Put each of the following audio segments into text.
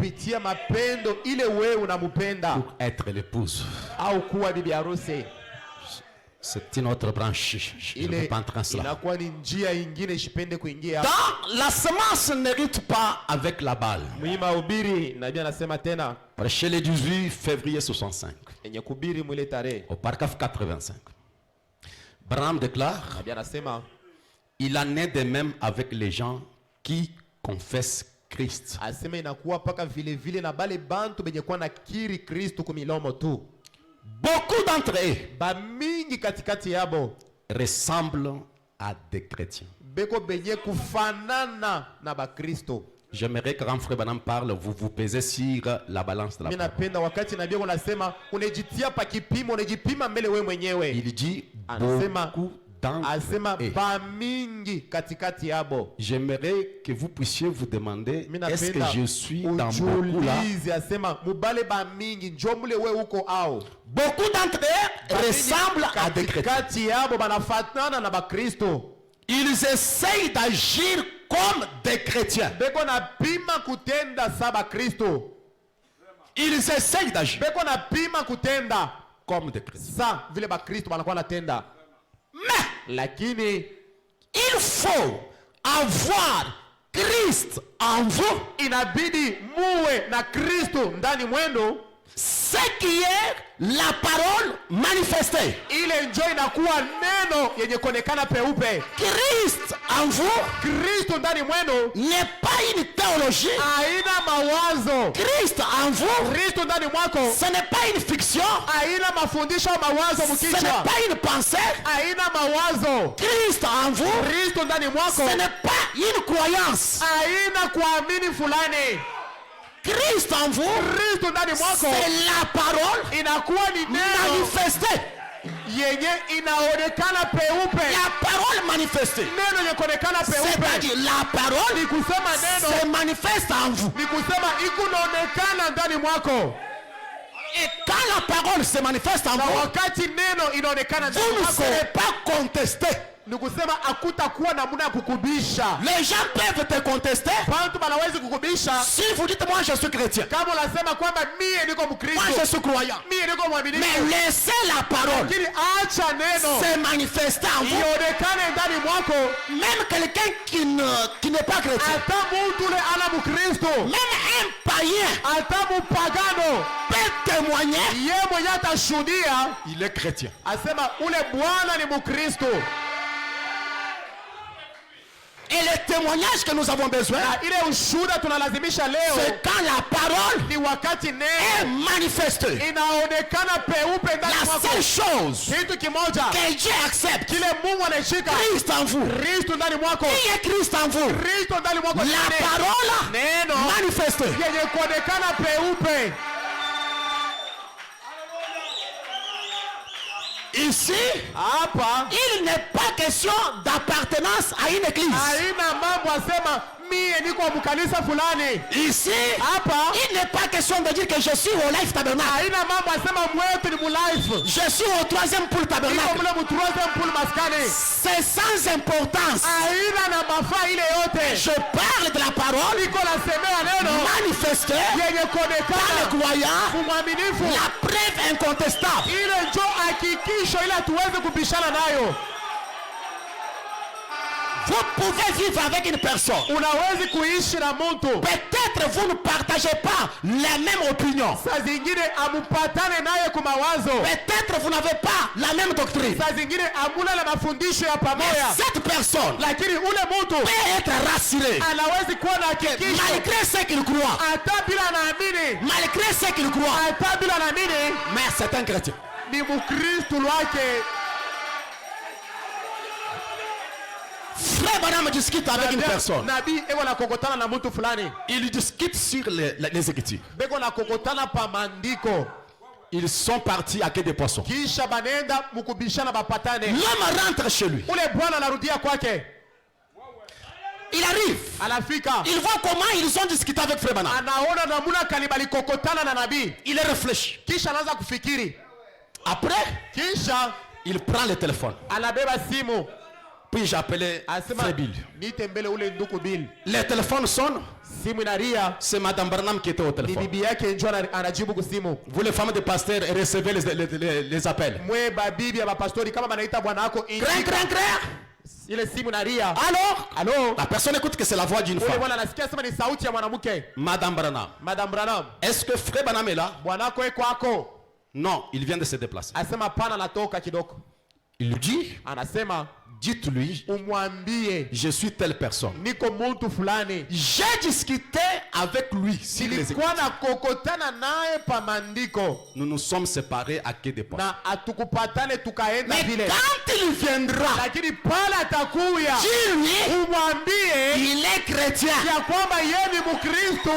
kupitia mapendo ile wewe unamupenda pour être l'épouse. au kuwa bibi harusi. C'est une autre branche. Je ne vais pas entrer en cela. Inakuwa ni njia ingine ishipende kuingia. Dans la semence n'hérite pas avec la balle. Mwima ubiri nabii anasema tena. Chez le 18 février 65. Enye kubiri mwile tarehe. Au paragraphe 85. Branham déclare. Nabii anasema. Il en est de même avec les gens qui confessent Christ. Asema inakuwa paka vile vile na bale bantu benye kwa nakiri Kristo kumilomo tu. Beaucoup d'entre eux ba mingi katikati yabo ressemblent à des chrétiens. Beko benye kufanana na ba Kristo. J'aimerais que quand frère Branham parle, vous pesez sur la balance de la parole. Napenda wakati nabii unasema unajitia pa kipimo, unajipima mbele wewe mwenyewe. Il dit beaucoup asema ba mingi katikati yabo. J'aimerais que vous puissiez vous demander, est-ce que je suis dans beaucoup là? Asema mubale ba mingi njo mule wewe uko ao. Beaucoup d'entre eux ressemblent à des chrétiens. Katikati yabo banafatana na ba Kristo. Ils essayent d'agir comme des chrétiens. Beko na pima kutenda saba Kristo. Ils essayent d'agir. Beko na pima kutenda comme des chrétiens. Sa vile ba Kristo banakuwa natenda. Mais lakini il faut avoir Christ en vous. Inabidi muwe na Kristo ndani mwendo. Ce qui est la parole manifestée. Ile njoo inakuwa neno yenye kuonekana peupe. Christ en vous. Kristo ndani mwendo n'est pas une théologie. Haina mawazo. Christ en vous. Kristo ndani mwako. Ce n'est pas une fiction. Haina mafundisho mawazo mkichwa. Ce n'est pas une pensée. Haina mawazo. Christ en vous. Kristo ndani mwako. Ce n'est pas une croyance. Haina kuamini fulani. Christ en vous, Kristo ndani mwako, c'est la parole inakuwa ni neno manifestée yenye inaonekana peupe. La parole manifestée, neno yenye kuonekana peupe, c'est-à-dire la parole ni kusema neno se manifeste en vous, ni kusema ikunaonekana ndani mwako. Et quand la parole se manifeste en vous, wakati neno inaonekana ndani mwako, vous ne serez pas contesté. Ni kusema hakutakuwa namna ya kukubisha. Les gens peuvent te contester. Watu wanaweza kukubisha. Si vous dites moi je suis chrétien. Kama unasema kwamba mimi niko Mkristo. Moi je suis croyant. Mimi niko mwaminifu. Mais laissez la parole. Lakini acha neno se manifester en vous. Ionekane ndani mwako. Même quelqu'un qui n'est pas chrétien. Hata mtu ule ana Mkristo. Même un païen. Hata mpagano peut témoigner. Yeye mwenyewe atashuhudia. Il est chrétien. Asema ule bwana ni Mkristo. Et le témoignage que nous avons besoin, c'est quand la parole est manifestée. La seule chose que Dieu accepte, Christ en vous. Qui est Christ en vous? La parole manifestée. Ici, il n'est pas question d'appartenance à une église. Ici, il n'est pas question de dire que je suis au Life Tabernacle. Je suis au 3e poule tabernacle. C'est sans importance. Je parle de la parole manifestée par les croyants, la preuve incontestable. Vous pouvez vivre avec une personne. Peut-être vous ne partagez pas la même opinion. Peut-être vous n'avez pas la même doctrine. Mais cette personne peut être rassurée. Malgré ce qu'il croit. Malgré ce qu'il croit. Mais c'est un chrétien. Frère Branham discute avec une personne. Il discute sur les Écritures. Ils sont partis à quai des poissons. L'homme rentre chez lui. Il arrive. Il voit comment ils ont discuté avec Frère Branham. Il réfléchit. Après, il prend le téléphone. puis-je appeler Asema Frère Bill? nitembele ule nduku Bill. Les téléphones sonnent. Simu inalia. C'est Madame Branham qui était au Ni téléphone. bibi yake njoo anajibu kusimu. Vous les femmes de pasteurs recevez les appels. Mwe babibi ya bapastori kama banaita bwana wako Crin, crin, crin. ile simu inalia. Alors, Allô? la personne écoute que c'est la voix d'une Ule femme. bwana anasikia sema ni sauti ya mwanamke. Madame Branham. Madam Branham. Est-ce que Frère Branham est là? Bwana wako eko ako. Non, il vient de se déplacer. Asema pana natoka kidogo. Il lui dit, Anasema dites-lui, umwambie je suis telle personne. niko muntu fulani. J'ai discuté avec lui sur les Nilikuwa Écritures. na kokotana naye pa maandiko Nous nous sommes séparés à quai des portes. na atukupatane tukaenda Mais vile. quand il viendra, Lakini pale atakuya dis-lui, umwambie il est chrétien. ya kwamba yeye ni Mkristo.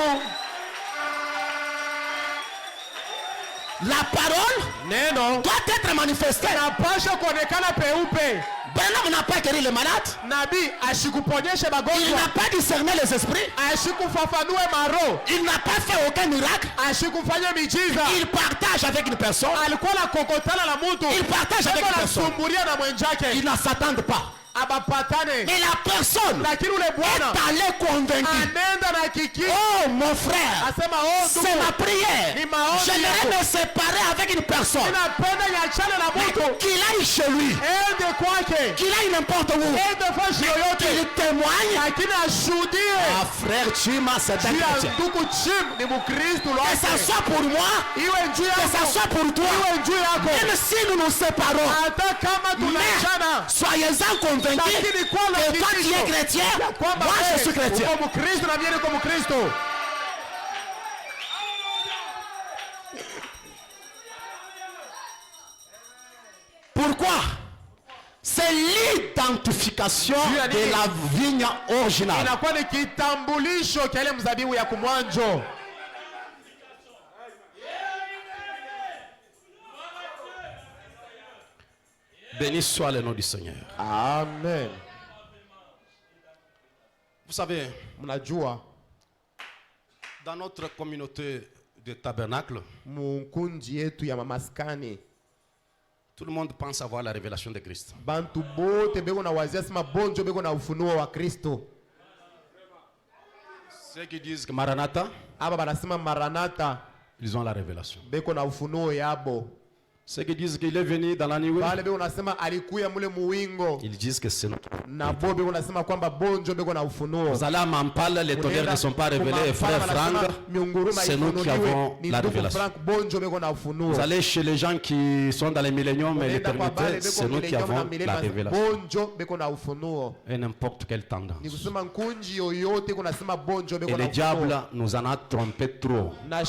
La parole Neno doit être manifestée. napasha kuonekana peupe. Branham n'a pas guéri les malades. Nabii ashikuponyeshe Il magonjwa, n'a pas discerné les esprits. ashikufafanue maro, Il n'a pas fait aucun miracle. ashikufanya miujiza. Il partage avec une personne. Alikuwa na kokotana na mtu, Il partage avec une personne. anasumbulia na mwenzake, Ils ne s'attendent pas. abapatane. Mais la personne Lakini ule bwana est allée convaincue. anenda na kiki, Oh mon frère, asema oh c'est ma ndugu, prière. ni maombi J'aimerais yako. me séparer avec une personne. Ninapenda niachane na mtu, Qu'il aille chez lui. ende kwake, Qu'il aille n'importe où. ende fashi yoyote, Qu'il témoigne. lakini ashuhudie Ah frère Chima, c'est un juu ya chrétien. ndugu Chim ni Mkristo Que ça lwake, soit pour moi, iwe juu que ça yako, soit pour toi. iwe juu yako, Même si nous nous séparons, hata kama mais tunaachana, soyez-en convaincus lakini kwa la que toi qui es chrétien, moi je suis chrétien. uko Mkristo na mimi niko Mkristo. Pourquoi? C'est l'identification de la vigne originale. Inakuwa ni kitambulisho cha ile mzabibu ya kumwanjo. Béni soit le nom du Seigneur. Amen. Vous savez, Mnajua dans notre communauté de tabernacle, munkunji yetu ya mamaskani tout le monde pense avoir la révélation de Christ. bantu bote beko na wazia sema bonjo beko na ufunuo wa Kristo. Ceux qui disent que Maranatha, Aba banasema Maranatha ils ont la révélation. beko na ufunuo yabo. Ceux qui disent qu'il est venu dans la nuit, Bale beko nasema alikuya mule muwingo. ils disent que c'est nous. Na bo beko nasema kwamba bonjo beko na ufunuo. Vous allez à Mampal, les tonnerres ne sont pas révélés. Et frère Franck, c'est nous qui avons la révélation. Vous allez chez les gens qui sont dans les milléniums et l'éternité, c'est nous qui avons la révélation. Et n'importe quelle tendance. Et le diable nous en a trompé trop. Mais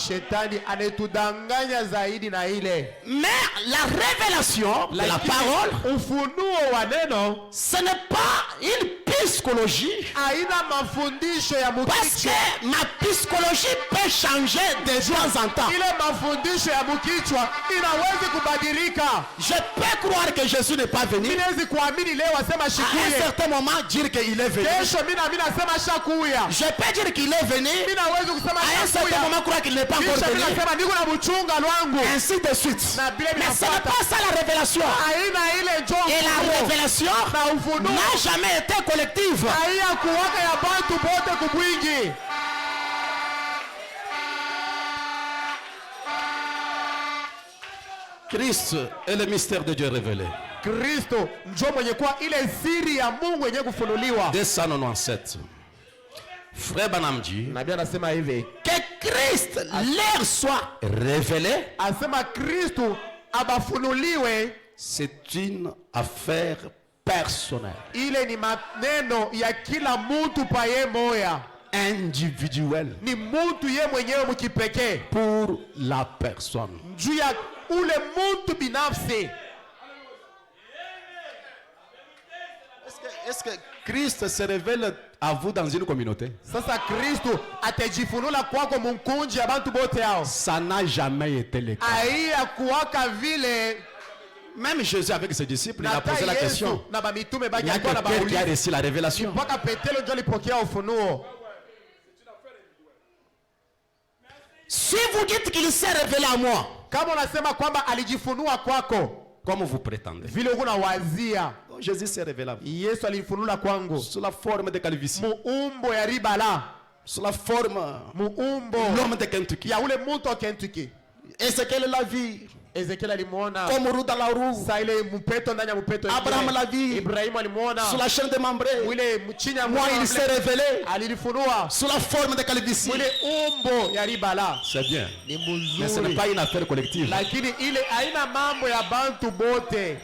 la révélation de la parole, ce n'est pas une psychologie. Parce que ma psychologie peut changer de temps en temps. Je peux croire que Jésus n'est pas venu. À un certain moment, dire qu'il est venu. Je peux dire qu'il est venu. À un certain moment, croire qu'il n'est pas encore venu. Ainsi de suite. Mais ce n'est pas ça la révélation. Et la révélation n'a jamais été collective. Christ est le mystère de Dieu révélé. Kristo njo mwenye kuwa ile siri ya Mungu yenye kufunuliwa. 297. Frère Branham dit Nabii anasema hivi que Christ leur soit révélé. Asema Kristo abafunuliwe, C'est une affaire personnelle, ile ni maneno ya kila mtu paye moya, individuelle, ni mtu ye mwenyewe mkipekee pour la personne. juu ya ule mtu binafsi. Est-ce que Christ se révèle à vous dans une communauté? Sasa Kristo atajifunula kwako munkunji ya bantu bote hao. Ça n'a jamais été le cas. Aiya kuwaka vile. Même Jésus avec ses disciples, il a posé la question. Na ba mitume Il baki n'y a alikuwa na que Pierre qui a bauliza. reçu la révélation. Mpaka Petero ndio alipokea ufunuo. Si vous dites qu'il s'est révélé à moi, Kama unasema kwamba alijifunua kwako, Comme vous prétendez. vile uko nawazia. Jésus s'est révélé à vous. Yesu alifunula kwangu Sous la forme de calvitie. muumbo ya ribala, Sous la forme muumbo l'homme de Kentucky. ya ule muntu wa Kentucky. Ezekiel l'a vu. Ezekiel alimuona Comme roue dans la roue. saa ile mupeto ndani ya mupeto. Abraham l'a vu. Ibrahimu alimuona Sous la chaîne de membrée. mwile mchini ya Moi, il s'est révélé. alilifunua Sous la forme de calvitie. mwile umbo ya ribala. C'est bien. Ni Mais ce n'est mzuri, pas une affaire collective. lakini ile haina mambo ya bantu bote.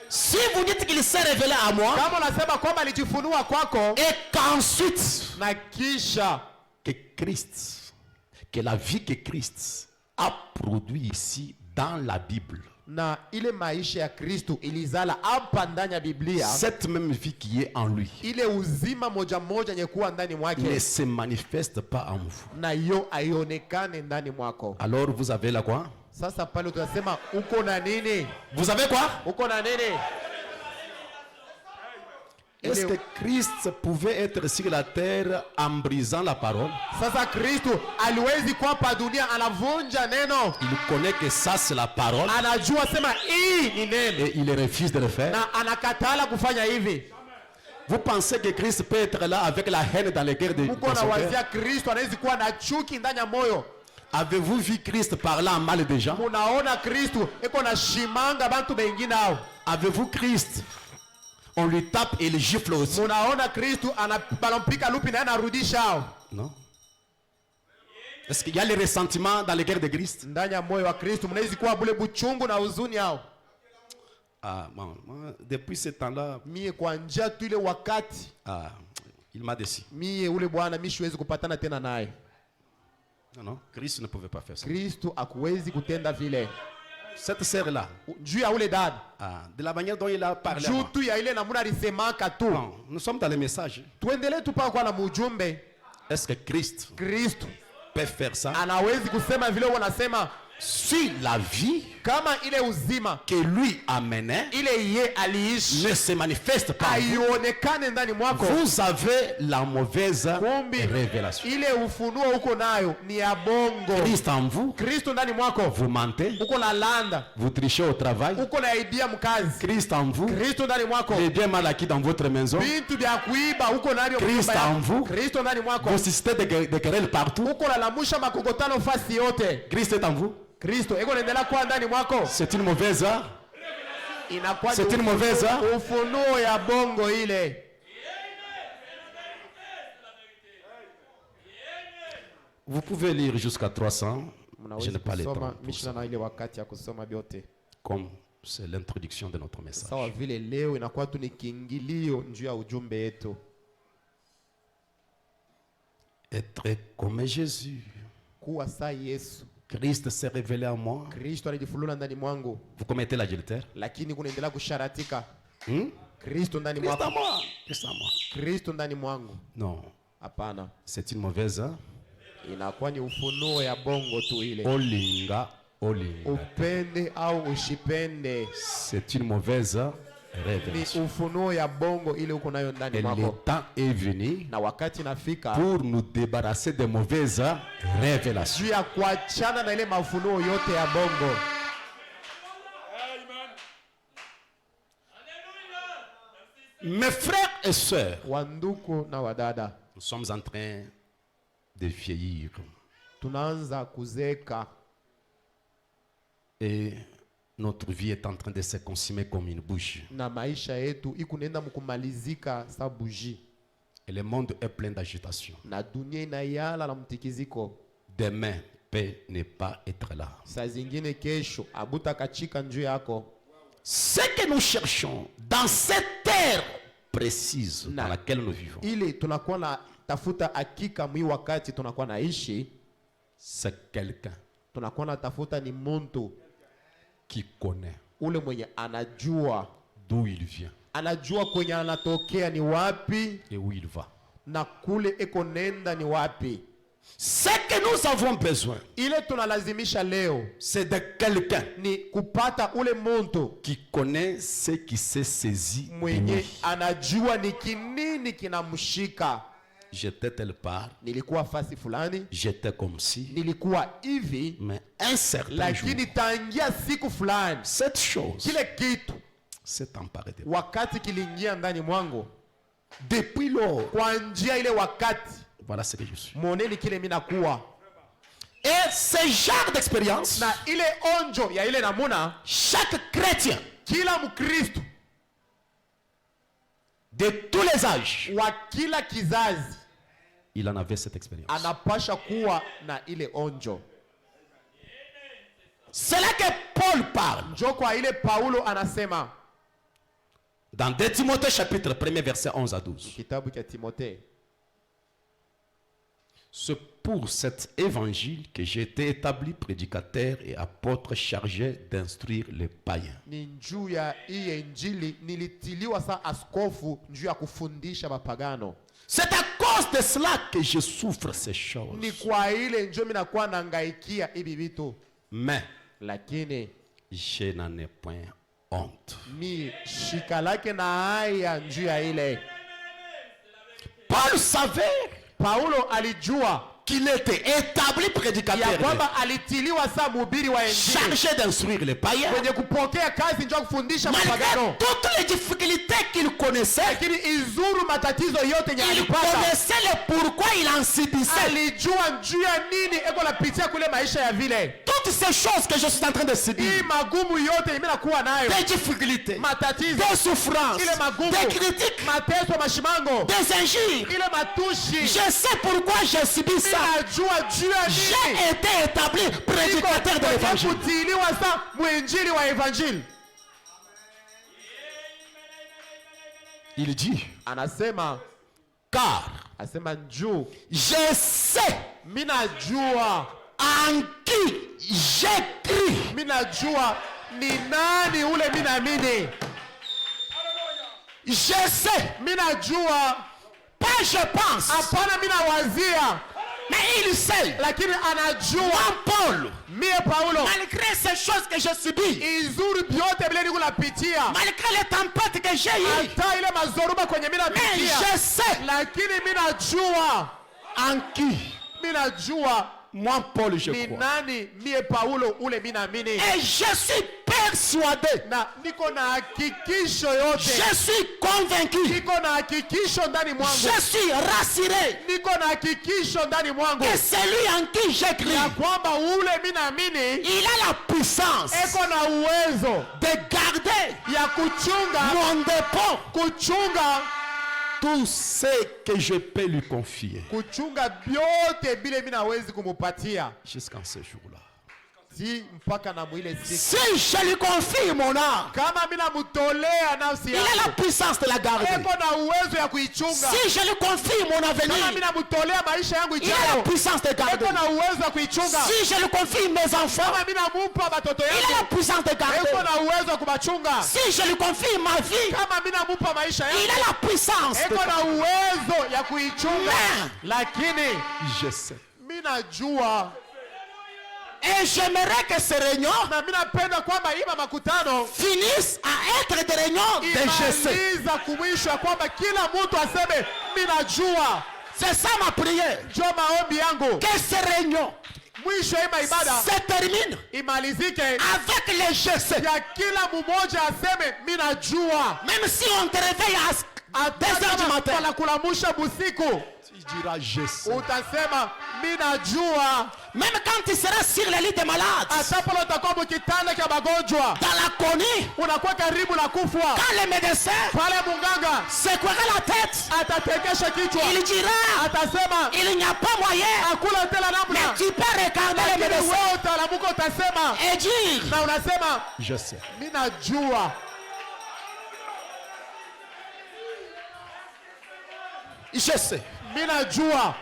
Si vous dites qu'il s'est révélé à moi, Kama unasema kwamba alijifunua kwako et qu'ensuite, na kisha que Christ, que la vie que Christ a produit ici dans la Bible, na ile maisha ya Kristo ilizala hapa ndani ya Biblia, cette même vie qui est en lui ile uzima moja moja yenye kuwa ndani ne mwake se manifeste pas en vous. na yo aionekane ndani mwako. Alors vous avez là quoi? Sasa pale tunasema uko na nini? Vous avez quoi? Uko na nini? Est-ce que Christ pouvait être sur la terre en brisant la parole? Sasa Kristo aliwezi kuwa pa dunia anavunja neno, Il connaît que ça c'est la parole anajua sema hii ni neno et il refuse de le faire. na anakatala kufanya hivi. Vous pensez que Christ peut être là avec la haine dans les guerres de Uko dans na son cœur? wazia Kristo anawezi kuwa na chuki ndani ya moyo. Avez-vous vu Christ parlant mal des gens? Munaona Kristo iko na shimanga bantu bengine hao. Avez-vous Christ? On lui tape et il gifle aussi. Munaona Kristo anampika lupi na anarudisha hao. Non? Est-ce qu'il y a le ressentiment dans les guerres de Christ? Ndani ya moyo wa Kristo mnawezi kuwa bule buchungu na huzuni hao. Ah, bon, moi, depuis ce temps-là, Mie kwa njia tu ile wakati il m'a déçu. mie ule bwana mimi siwezi kupatana tena naye. Non, non, Christ ne pouvait pas faire ça. Kristo akuwezi kutenda vile. Cette sœur-là, Juu ya ule dada, de la manière dont il a parlé à juu moi. tu ya ile namuna alisemaka tu. Non, nous sommes dans les messages. Tuendelee tu pa kwa na mujumbe. Est-ce que Christ Kristo peut faire ça? anawezi kusema vile wanasema Si la vie kama ile uzima que lui amenait ile ye aliishi ne se manifeste pas en vous, aionekane ndani mwako, vous avez la mauvaise kumbi révélation. ile ufunuo uko nayo ni ya bongo. Christ en vous, Kristo ndani mwako vous mentez, uko na landa, vous trichez au travail. uko na ibia mkazi. Christ en vous, Kristo ndani mwako les biens mal acquis dans votre maison. bintu vya kuiba uko navyo Kristo mnyumba yako. en vous. Kristo ndani mwako Vous suscitez des querelles partout. uko nalamusha makokotano fasi yote. Christ est en vous. Kristo iko naendelea kuwa ndani mwako, C'est une mauvaise. inakuwa ni C'est une mauvaise. ufunuo ya bongo ile. Vous pouvez lire jusqu'à 300. Je Mnaweza n'ai pas le temps. kusoma pour mishina ça. na ile wakati ya kusoma vyote, Comme c'est l'introduction de notre message. sawa vile leo inakuwa tu ni kiingilio njuu ya ujumbe yetu. Être comme Jésus. Kuwa saa Yesu Christ s'est révélé à moi. Kristo alijifulula ndani mwangu, Vous commettez l'adultère. lakini kunaendelea kusharatika. Hmm? Kristo ndani Christ en mwako, moi. Christ en moi. Kristo ndani mwangu. Non, Hapana, c'est une mauvaise. inakuwa ni ufunuo ya bongo tu ile. Olinga, olinga. Upende au ushipende, C'est une mauvaise ni révélation. ufunuo ya bongo ile uko nayo ndani Et le mwako, temps est venu na wakati nafika pour nous débarrasser des mauvaises révélations. juu ya kuachana na ile mafunuo yote ya bongo. Mes frères et sœurs, Wanduku na wadada, nous sommes en train de vieillir. tunaanza kuzeeka Et notre vie est en train de se consumer comme une bougie. na maisha yetu ikunenda mkumalizika sa buji, Et le monde est plein d'agitation. na dunia inayala na mtikiziko. Demain peut ne pas être là. Saa zingine kesho abutakachika njuu yako. Ce que nous cherchons dans cette terre précise dans laquelle nous vivons, Ili tunakuwa na tafuta hakika mwi wakati tunakuwa naishi, c'est quelqu'un tunakuwa na tafuta ni muntu qui connaît ule mwenye anajua, d'où il vient anajua kwenye anatokea ni wapi et où il va. na kule eko nenda ni wapi. Ce que nous avons besoin, Ile tunalazimisha leo c'est de quelqu'un ni kupata ule muntu qui connaît ce qui s'est saisi de mwenye lui. anajua ni kinini kinamshika. j'étais telle part, nilikuwa fasi fulani, j'étais comme si, nilikuwa hivi, mais un certain jour, lakini tangia siku fulani cette chose kile kitu s'est emparée de moi. wakati kiliingia ndani mwangu, Depuis lors, kwa njia ile wakati voilà ce que je suis. moneni kile mimi nakuwa Et ce genre d'expérience, na ile onjo ya ile namuna, chaque chrétien kila Mkristo de tous les âges, wa kila kizazi il en avait cette expérience. anapasha kuwa na ile onjo. C'est là que Paul parle. Njo kwa ile Paulo anasema Dans 2 Timothée chapitre 1 verset 11 à 12. kitabu cha Timotheo, C'est pour cet évangile que j'ai été établi prédicateur et apôtre chargé d'instruire les païens. ni njuu ya hii injili nilitiliwa sa askofu njuu ya kufundisha mapagano. C'est à cause de cela que je souffre ces choses. Ni kwa ile njo mimi nakuwa nangaikia hivi vitu, Mais lakini je n'en ai point honte. mi shika lake na haya njuu ya ile. Paul savait Paulo alijua qu'il était établi ya prédicateur kwamba alitiliwa sa mhubiri wa injili chargé d'instruire les païens. kwenye kupokea kazi njoo kufundisha mapagano, Malgré toutes les difficultés qu'il connaissait, lakini izuru matatizo yote yenye il alipata, connaissait le pourquoi il en subissait. alijua njuu ya nini eko napitia kule maisha ya vile. Toutes ces choses que je suis en train de Hii subir, magumu yote mimi nakuwa nayo, des difficultés, matatizo, des souffrances, ile magumu, des critiques, mateso, mashimango, des injures. ile matushi, Je sais pourquoi j'ai subi ça. najua juu ya nini J'ai été établi prédicateur de kwenye l'évangile. kutiliwa sa mwinjili wa evanjili. Il dit, Anasema car asema njuu je sais mimi najua, en qui j'écris. mimi najua ni nani ule mimi naamini, Je sais, mimi najua, pas je pense, hapana mimi nawazia, mais il sait. lakini anajua. Moi, Paul, Mie Paulo, malgré ces choses que je subis, izuri vyote vile niko napitia, malgré les tempêtes que j'ai eues, hata ile mazoruba kwenye mimi mais napitia, je sais lakini mimi najua, en qui, mimi najua moi, Paul, je ni crois. nani mie Paulo ule mimi naamini, Et je suis persuadé, na niko na hakikisho yote, je suis convaincu, niko na hakikisho ndani mwangu, je suis rassuré niko na hakikisho ndani mwangu que celui en qui j'écris, ya kwamba ule mimi naamini il a la puissance eko na uwezo de garder ya kuchunga, mon dépôt, kuchunga tout ce que je peux lui confier kuchunga vyote bile mimi nawezi kumupatia, jusqu'en ce jour-là. si mpaka na mwile siku. Si je lui confie mon âme, Kama mimi namutolea nafsi il a la yangu, puissance de la garder. eko na uwezo ya kuichunga. Si je lui confie mon Kama mimi avenir, namutolea maisha yangu il a la ijayo, puissance de garder. eko na uwezo ya kuichunga. Si je lui confie mes enfants, Kama mimi namupa batoto il a la yangu, puissance de eko garder. na uwezo wa kubachunga. Si je lui confie ma vie, Kama mimi namupa maisha il yangu, a la puissance de eko garder. na uwezo ya kuichunga. Mais Lakini je sais. mimi najua, Et j'aimerais que ces réunions na mimi napenda kwamba hii makutano finissent à être des réunions de je sais. imaliza kumwisho ya kwamba kila mtu aseme mimi najua. C'est ça ma prière. Ndio maombi yangu, Que ces réunions mwisho ya ibada se terminent imalizike avec les je sais. ya kila mmoja aseme mimi najua. Même si on te réveille à 2 heures du matin, Wanakulamusha busiku, tu diras je sais. utasema mimi najua. Même quand tu seras sur le lit des malades, Hata pale utakuwa mkitanda cha magonjwa, dans la conie, unakuwa karibu na kufa, quand le médecin pale munganga secouera la tête, atatekesha kichwa, il dira, atasema il n'y a pas moyen, hakuna tena mais namna, tu peux regarder le lakini médecin wewe utalamuka utasema et dire, na unasema je sais. mimi najua. Je sais. Mimi najua.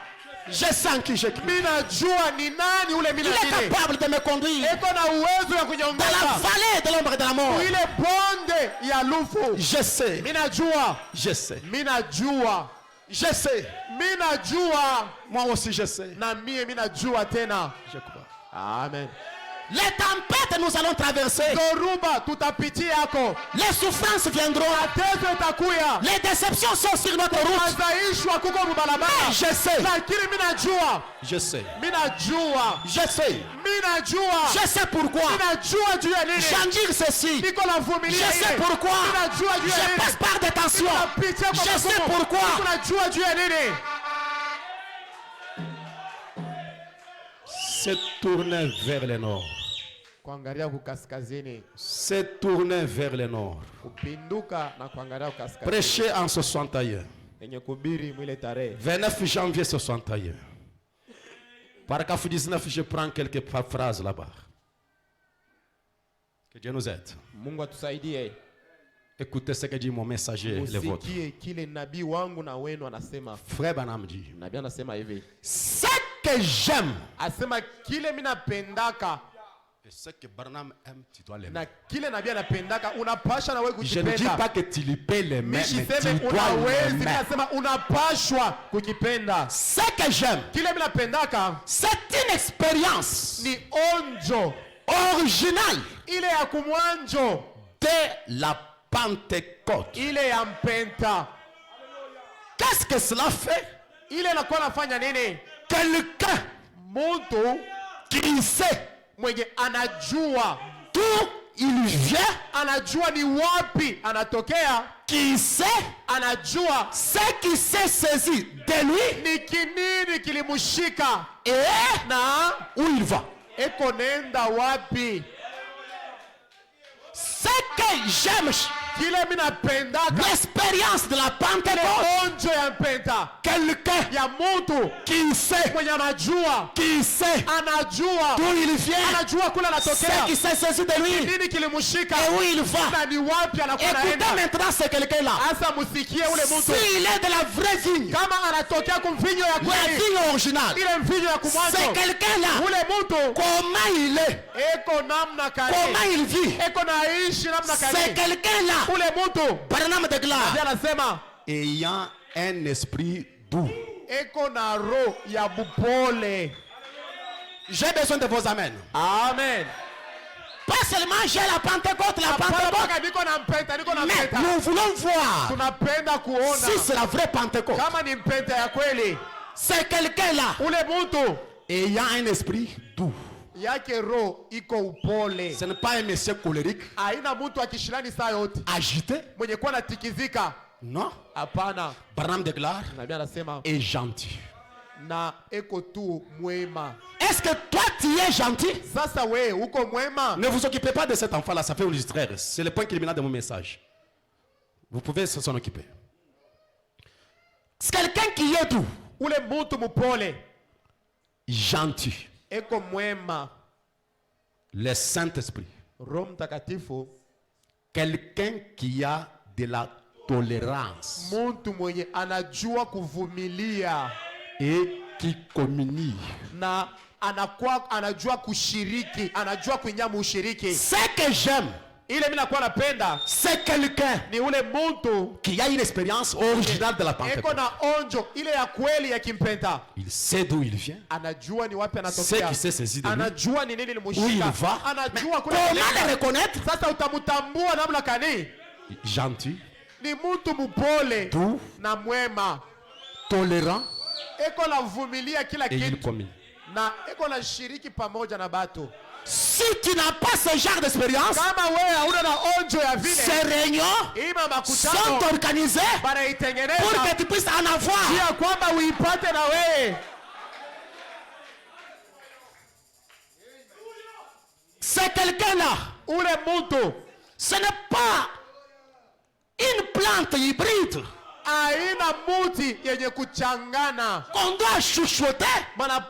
Je sais en qui j'écris. Mimi najua ni nani ule mimi Il est naamini. capable de me conduire Eko na uwezo ya dans la kunyongoza vallée de l'ombre et de la mort. ile bonde ya lufu. Je sais. Mimi najua. Je sais. Mimi najua. Je sais. Mimi najua. Moi aussi je sais. Na mimi najua tena. Je crois. Amen. Les tempêtes nous allons traverser. Zoruba tutapitia yako. Les souffrances viendront. Mateso itakuya. Les déceptions sont sur notre route. Mazaishwa kuko mubalabala. Je sais. Lakini minajua. Je sais. Minajua. Je sais. Minajua. Je sais pourquoi. Minajua juu ya nini? J'en dis ceci. Niko navumilia Je sais ile. pourquoi. Minajua juu ya Je nini? passe par des tensions. Ninapitia kwa Je sais magumu. pourquoi. Niko najua juu ya nini? Se tourner vers le nord. Kuangalia kukaskazini. Se tourner vers le nord. Kupinduka na kuangalia kukaskazini. Prêcher en 61. Yenye kubiri mwile tarehe. 29 janvier 61. Paragraphe 19, je prends quelques phrases là-bas. Que Dieu nous aide. Mungu atusaidie. Écoutez ce que dit mon messager, le vôtre. Usikie kile nabii wangu na wenu anasema. Frère Branham dit, Nabii anasema hivi. ce que j'aime, Asema kile mimi napendaka et ce que Branham aime, tu dois l'aimer. na kile nabii anapendaka unapasha na wewe Je ne dis kukipenda. pas que tu lui peux l'aimer, mais tu Mishiseme dois unawezi, mimi l'aimer. nasema unapashwa kukipenda. Ce que j'aime, Kile mimi napendaka c'est une expérience ni onjo originale ile ya kumwanjo, de la Pentecôte. ile ya mpenta. Qu'est-ce que cela fait? Ile inakuwa nafanya nini? Quelqu'un Mtu qui sait mwenye anajua, d'où il vient, anajua ni wapi anatokea, qui sait anajua ce qui s'est saisi de lui ni kinini kilimushika et na où il va. eko nenda wapi. Ce que j'aime, Kile mimi napendaka l'expérience de la Pentecôte, onjo ya mpenta quelqu'un ya mtu qui sait, mwenye anajua, anajua, d'où il vient, anajua kule ce anatokea, qui s'est saisi de lui nini kilimushika et où il va. na ni wapi anakuwa Écoutez naenda. maintenant ce quelqu'un-là. Asa musikie ule mtu S'il est de la vraie vigne, kama anatokea kumvinyo ya la kweli, vigne originale, ile mvinyo ya c'est kumwanzo, quelqu'un-là. ule mtu Comment il est, eko namna comment kani, il vit, eko naishi namna c'est kani. quelqu'un-là. Ule mtu Branham déclare, ndiye anasema ayant un esprit doux. eko na roho ya bupole. J'ai besoin de vos amens. Amen. Pas seulement j'ai la Pentecôte, Paka niko na mpenta, niko na mais mpenta. nous voulons voir Tunapenda kuona si c'est la vraie Pentecôte. kama ni mpenta ya kweli. C'est quelqu'un-là Ule mtu ayant un esprit doux. yake roho iko upole. Ce n'est pas un monsieur colérique, Haina mtu akishilani saa yote agité. mwenye kuwa natikizika. Non. Hapana. Branham déclare, Nabii anasema est gentil. na eko tu mwema. Est-ce que toi tu es gentil? Sasa we uko mwema? Ne vous occupez pas de cet enfant-là, ça fait vous distraire. C'est le point culminant de mon message. Vous pouvez s'en occuper. C'est quelqu'un qui est doux, Ule mtu mupole gentil. eko mwema. Le Saint-Esprit. Roho Mtakatifu Quelqu'un qui a de la tolérance mtu mwenye anajua kuvumilia et qui communie. na anakuwa anajua kushiriki, anajua kuingia mushiriki. Ce que j'aime, Ile mimi nakuwa napenda c'est quelqu'un ni ule mtu qui a une expérience originale de la eko Pentecôte. na onjo ile ya kweli ya kimpenta. Il sait d'où il vient, Anajua ni wapi ce anatokea, qui s'est saisi de lui, anajua ni nini où il limushika, va. Mais anajua kule comment anaenda. le reconnaître? Sasa utamutambua namna kani? Gentil, Ni mtu mpole doux, na mwema, tolérant eko na vumilia kila et il kitu communie. na eko na shiriki pamoja na batu. Si tu n'as pas ce genre d'expérience, Kama wewe hauna na onjo ya vile, ces réunions ima sont makutano organisées pour banaitengeneza que tu puisses en avoir. pia kwamba uipate na wewe. C'est quelqu'un-là. Ule mtu Ce n'est pas une plante hybride aina muti yenye kuchangana, qu'on doit chouchouter,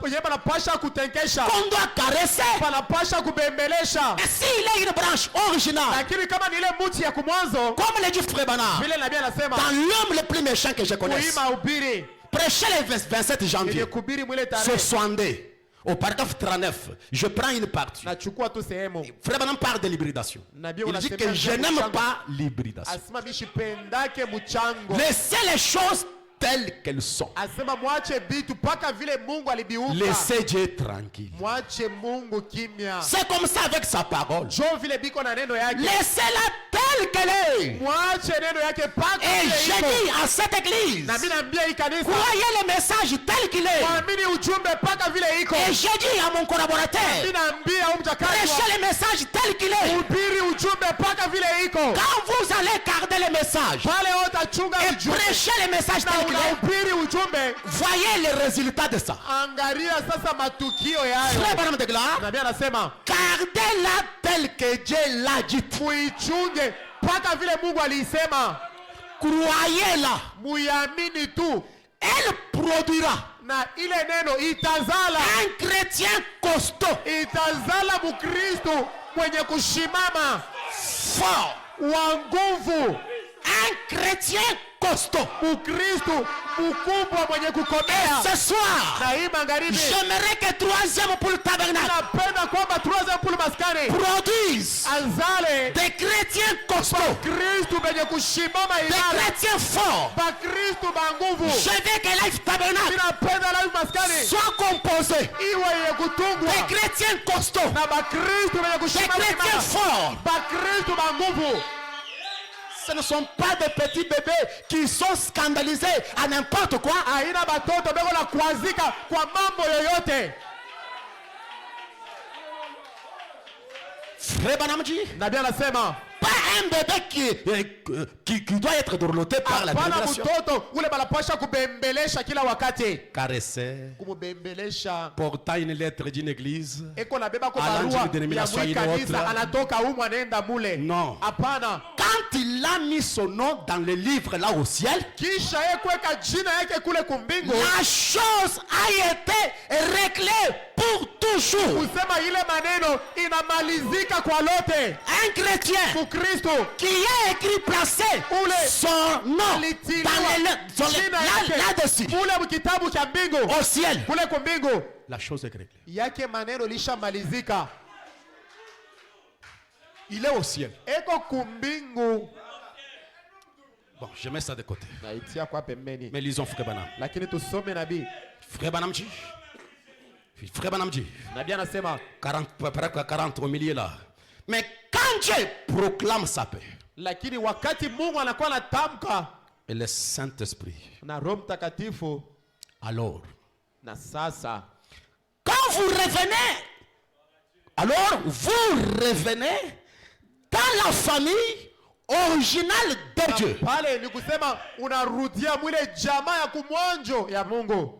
yenye banapasha kutenkesha, qu'on doit caresser. banapasha kubembelesha. Et s'il est une branche originale, Lakini kama ni ile muti ya kumwanzo, comme le dit Frère Branham, vile nabii anasema dans l'homme le plus méchant que je connaisse, kuima ubiri prêchez le 27 janvier, yenye kubiri mwile sur tarehe. Swandé, au paragraphe 39, je prends une partie. Nachukua tu sehemu. Frère Branham parle de l'hybridation. Nabii Il dit unasema que je n'aime mchango. pas l'hybridation. Asema mishipendake mchango. Laissez les choses telles qu'elles sont. Asema mwache bitu paka vile Mungu alibiumba. Laissez Dieu tranquille. Mwache Mungu kimya. C'est comme ça avec sa parole. Jo vile biko na neno yake. Laissez-la telle qu'elle est. Mwache neno yake paka Et vile je iko. dis à cette église, Na mimi naambia hii kanisa. croyez le message tel qu'il est. Waamini ujumbe paka vile iko. Et je dis à mon collaborateur, Mimi naambia huyu mjakazi. prêchez le message tel qu'il est. Hubiri ujumbe paka vile iko. Quand vous allez garder le message Pale utachunga et ujumbe. prêcher le message Na tel qu'il est, unahubiri ujumbe. voyez le résultat de ça. Angalia sasa matukio yayo. Frère Branham déclare, Nabii anasema gardez-la telle que Dieu l'a dit. muichunge paka vile Mungu aliisema. Croyez-la. Muiamini tu Elle produira na ile neno itazala. un chrétien costaud, Itazala Mkristo mwenye kushimama fort. wa nguvu. Un chrétien costaud. Mkristo mkubwa mwenye kukomea. Ce soir, Na hii magharibi j'aimerais que troisième pour le tabernacle napenda kwamba troisième pour le maskani produise azale des chrétiens costauds, Kristo benye kushimama des imara. chrétiens forts. Bakristo ba nguvu. Je veux que Life Tabernacle Ninapenda la maskani soit composé iwe yenye kutungwa des chrétiens costauds, na Bakristo benye des kushimama chrétiens imara. forts. Bakristo ba nguvu. Ce ne sont pas des petits bébés qui sont scandalisés à n'importe quoi. Haina batoto beko la kuazika kwa mambo yoyote. Frère Branham dit, Nabii anasema pas un bébé qui doit être dorloté par la hapana dénomination. mtoto ule banapasha kubembelesha kila wakati. Caresser, Kumubembelesha. portant une lettre d'une église. Eko nabeba kwa Alanji barua ya denomination ine mwikanisa autre. anatoka humu anaenda mule. Non. Hapana. Quand il a mis son nom dans le livre là au ciel, Kisha yeye kuweka jina yake kule kumbingu. la chose a été réglée pour toujours. Kusema ile maneno inamalizika kwa lote. Un chrétien Mkristo qui a écrit placé son nom dans là-dessus mule mkitabu cha mbingu au ciel, kule kumbingu la chose est réglée. yake maneno lishamalizika. Il est au ciel. Eko kumbingu. Bon, je mets ça de côté. Naitia kwa pembeni. Mais lisons Frère Branham. Lakini tusome nabii. Frère Branham dit. Frère Branham dit. Nabii anasema 40 au milieu là. Mais quand Dieu proclame sa paix, lakini wakati Mungu anakuwa anatamka et le Saint-Esprit, na Roho Mtakatifu, alors, na sasa quand vous revenez, alors vous revenez dans la famille originale de Dieu. pale ni kusema unarudia mwile jamaa ya kumwanjo ya Mungu.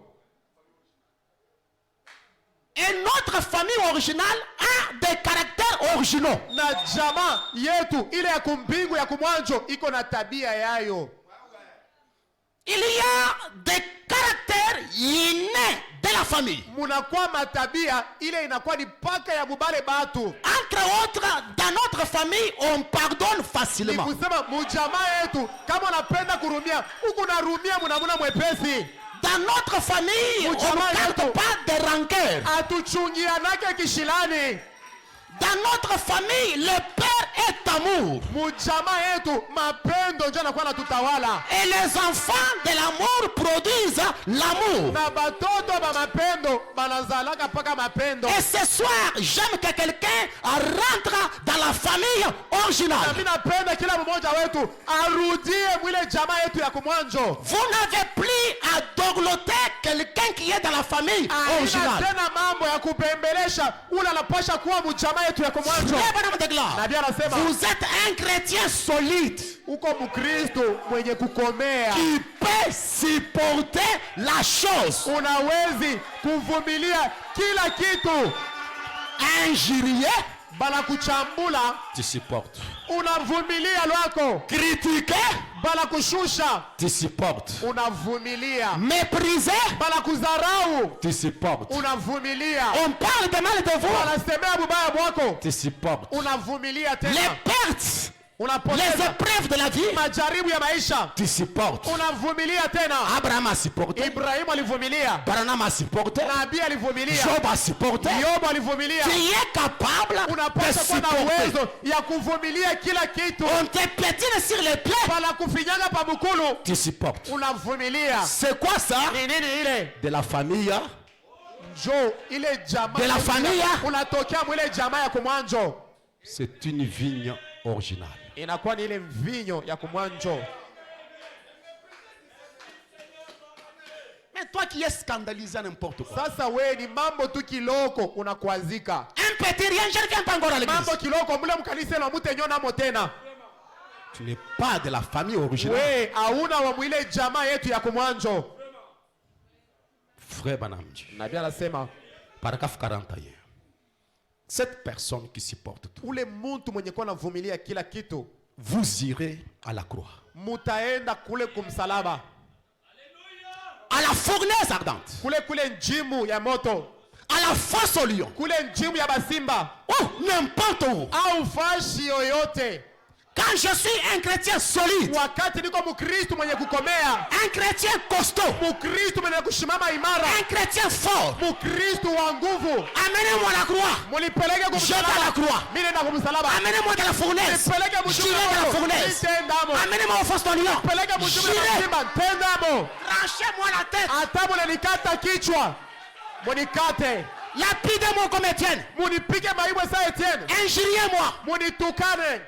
Et notre famille originale a des caractères originaux. Na jamaa yetu ile ya kumbingu ya kumwanjo iko na tabia yayo. Il y a des caractères innés de la famille. Munakuwa matabia ile inakuwa ni paka ya bubale batu. Entre autres, dans notre famille, on pardonne Ni facilement. kusema mujamaa yetu kama unapenda kurumia, huku narumia munamuna mwepesi. Dans notre famille, on ne garde pas de rancœur. Atuchungianake kishilani. Dans notre famille, le père est amour. Mujamaa yetu mapendo ndio anakuwa natutawala. Et les enfants de l'amour produisent l'amour. Na batoto ba mapendo banazalaka paka mapendo. Et ce soir, j'aime que quelqu'un rentre dans la famille Na originale. mimi napenda kila mmoja wetu arudie mwile jamaa yetu ya kumwanjo. Vous n'avez plus à dorloter quelqu'un qui est dans la famille Haina originale. tena mambo ya kupembelesha ule anapasha kuwa mjamaa yetu ya kumwanjo. Frère Branham déclare, Nabii anasema vous êtes un chrétien solide uko Mkristo mwenye kukomea. qui peut supporter la chose. Unawezi kuvumilia kila kitu. Injurier, Bala kuchambula tu supportes. unavumilia lwako. Critiquer, Bala kushusha tu supportes. unavumilia. Mépriser, Bala kudharau tu supportes. unavumilia. On parle de mal de vous, Wanasemea bubaya mwako tu supportes. unavumilia Les tena. pertes, Les épreuves de la vie, majaribu ya maisha tu supportes. unavumilia tena. Abraham a supporté. Ibrahimu alivumilia, Branham a supporté. nabii alivumilia, Job a supporté. Yobu alivumilia. Tu es capable de Unapaswa kuwa na supporter. uwezo ya kuvumilia kila kitu. On te pétine sur les plaies. Pala kufinyanga pa mukulu, Tu supportes. unavumilia. C'est quoi ça? Ni nini ile? De la famille. Njo ile jamaa De la famille. unatokea mwile jamaa ya kumwanjo, C'est une vigne originale. inakuwa ni ile mvinyo ya kumwanjo. Mais toi qui es scandalisé à n'importe quoi. Sasa we ni mambo tu kiloko unakwazika, Un petit rien, je ne viens pas encore à l'église. mambo kiloko mule mkanisa na mutenyo namo tena. Tu n'es pas de la famille originale. We hauna wa mwile jamaa yetu ya kumwanjo. Frère Banamji, Nabii anasema paragraphe 41. Cette personne qui supporte tout, ule muntu mwenye kuwa navumilia kila kitu, vous irez à la croix, mutaenda kule kumsalaba, à la fournaise ardente, kule njimu ya moto, à la fosse au lion, kule njimu ya basimba, oh, n'importe où. au fashi yoyote. Quand je suis un chrétien solide, Wakati niko mukristu mwenye kukomea, un chrétien costaud, mukristu mwenye kushimama imara, un chrétien fort, mukristu wa nguvu, amenez-moi à la croix. mulipeleke Je vais à la kumsalaba. croix. Mimi nenda kumsalaba. Amenez-moi dans la fournaise. Nipeleke J'irai mjumbe dans la wako. fournaise. Nitendamo. Amenez-moi au fosse au lion. Nipeleke mjumbe wa J'irai. simba. Tendamo. Tranchez-moi la tête. Hata munanikata kichwa, munikate. Lapidez-moi comme Étienne. Munipige maibwe sa Etienne. Injuriez-moi. Munitukane.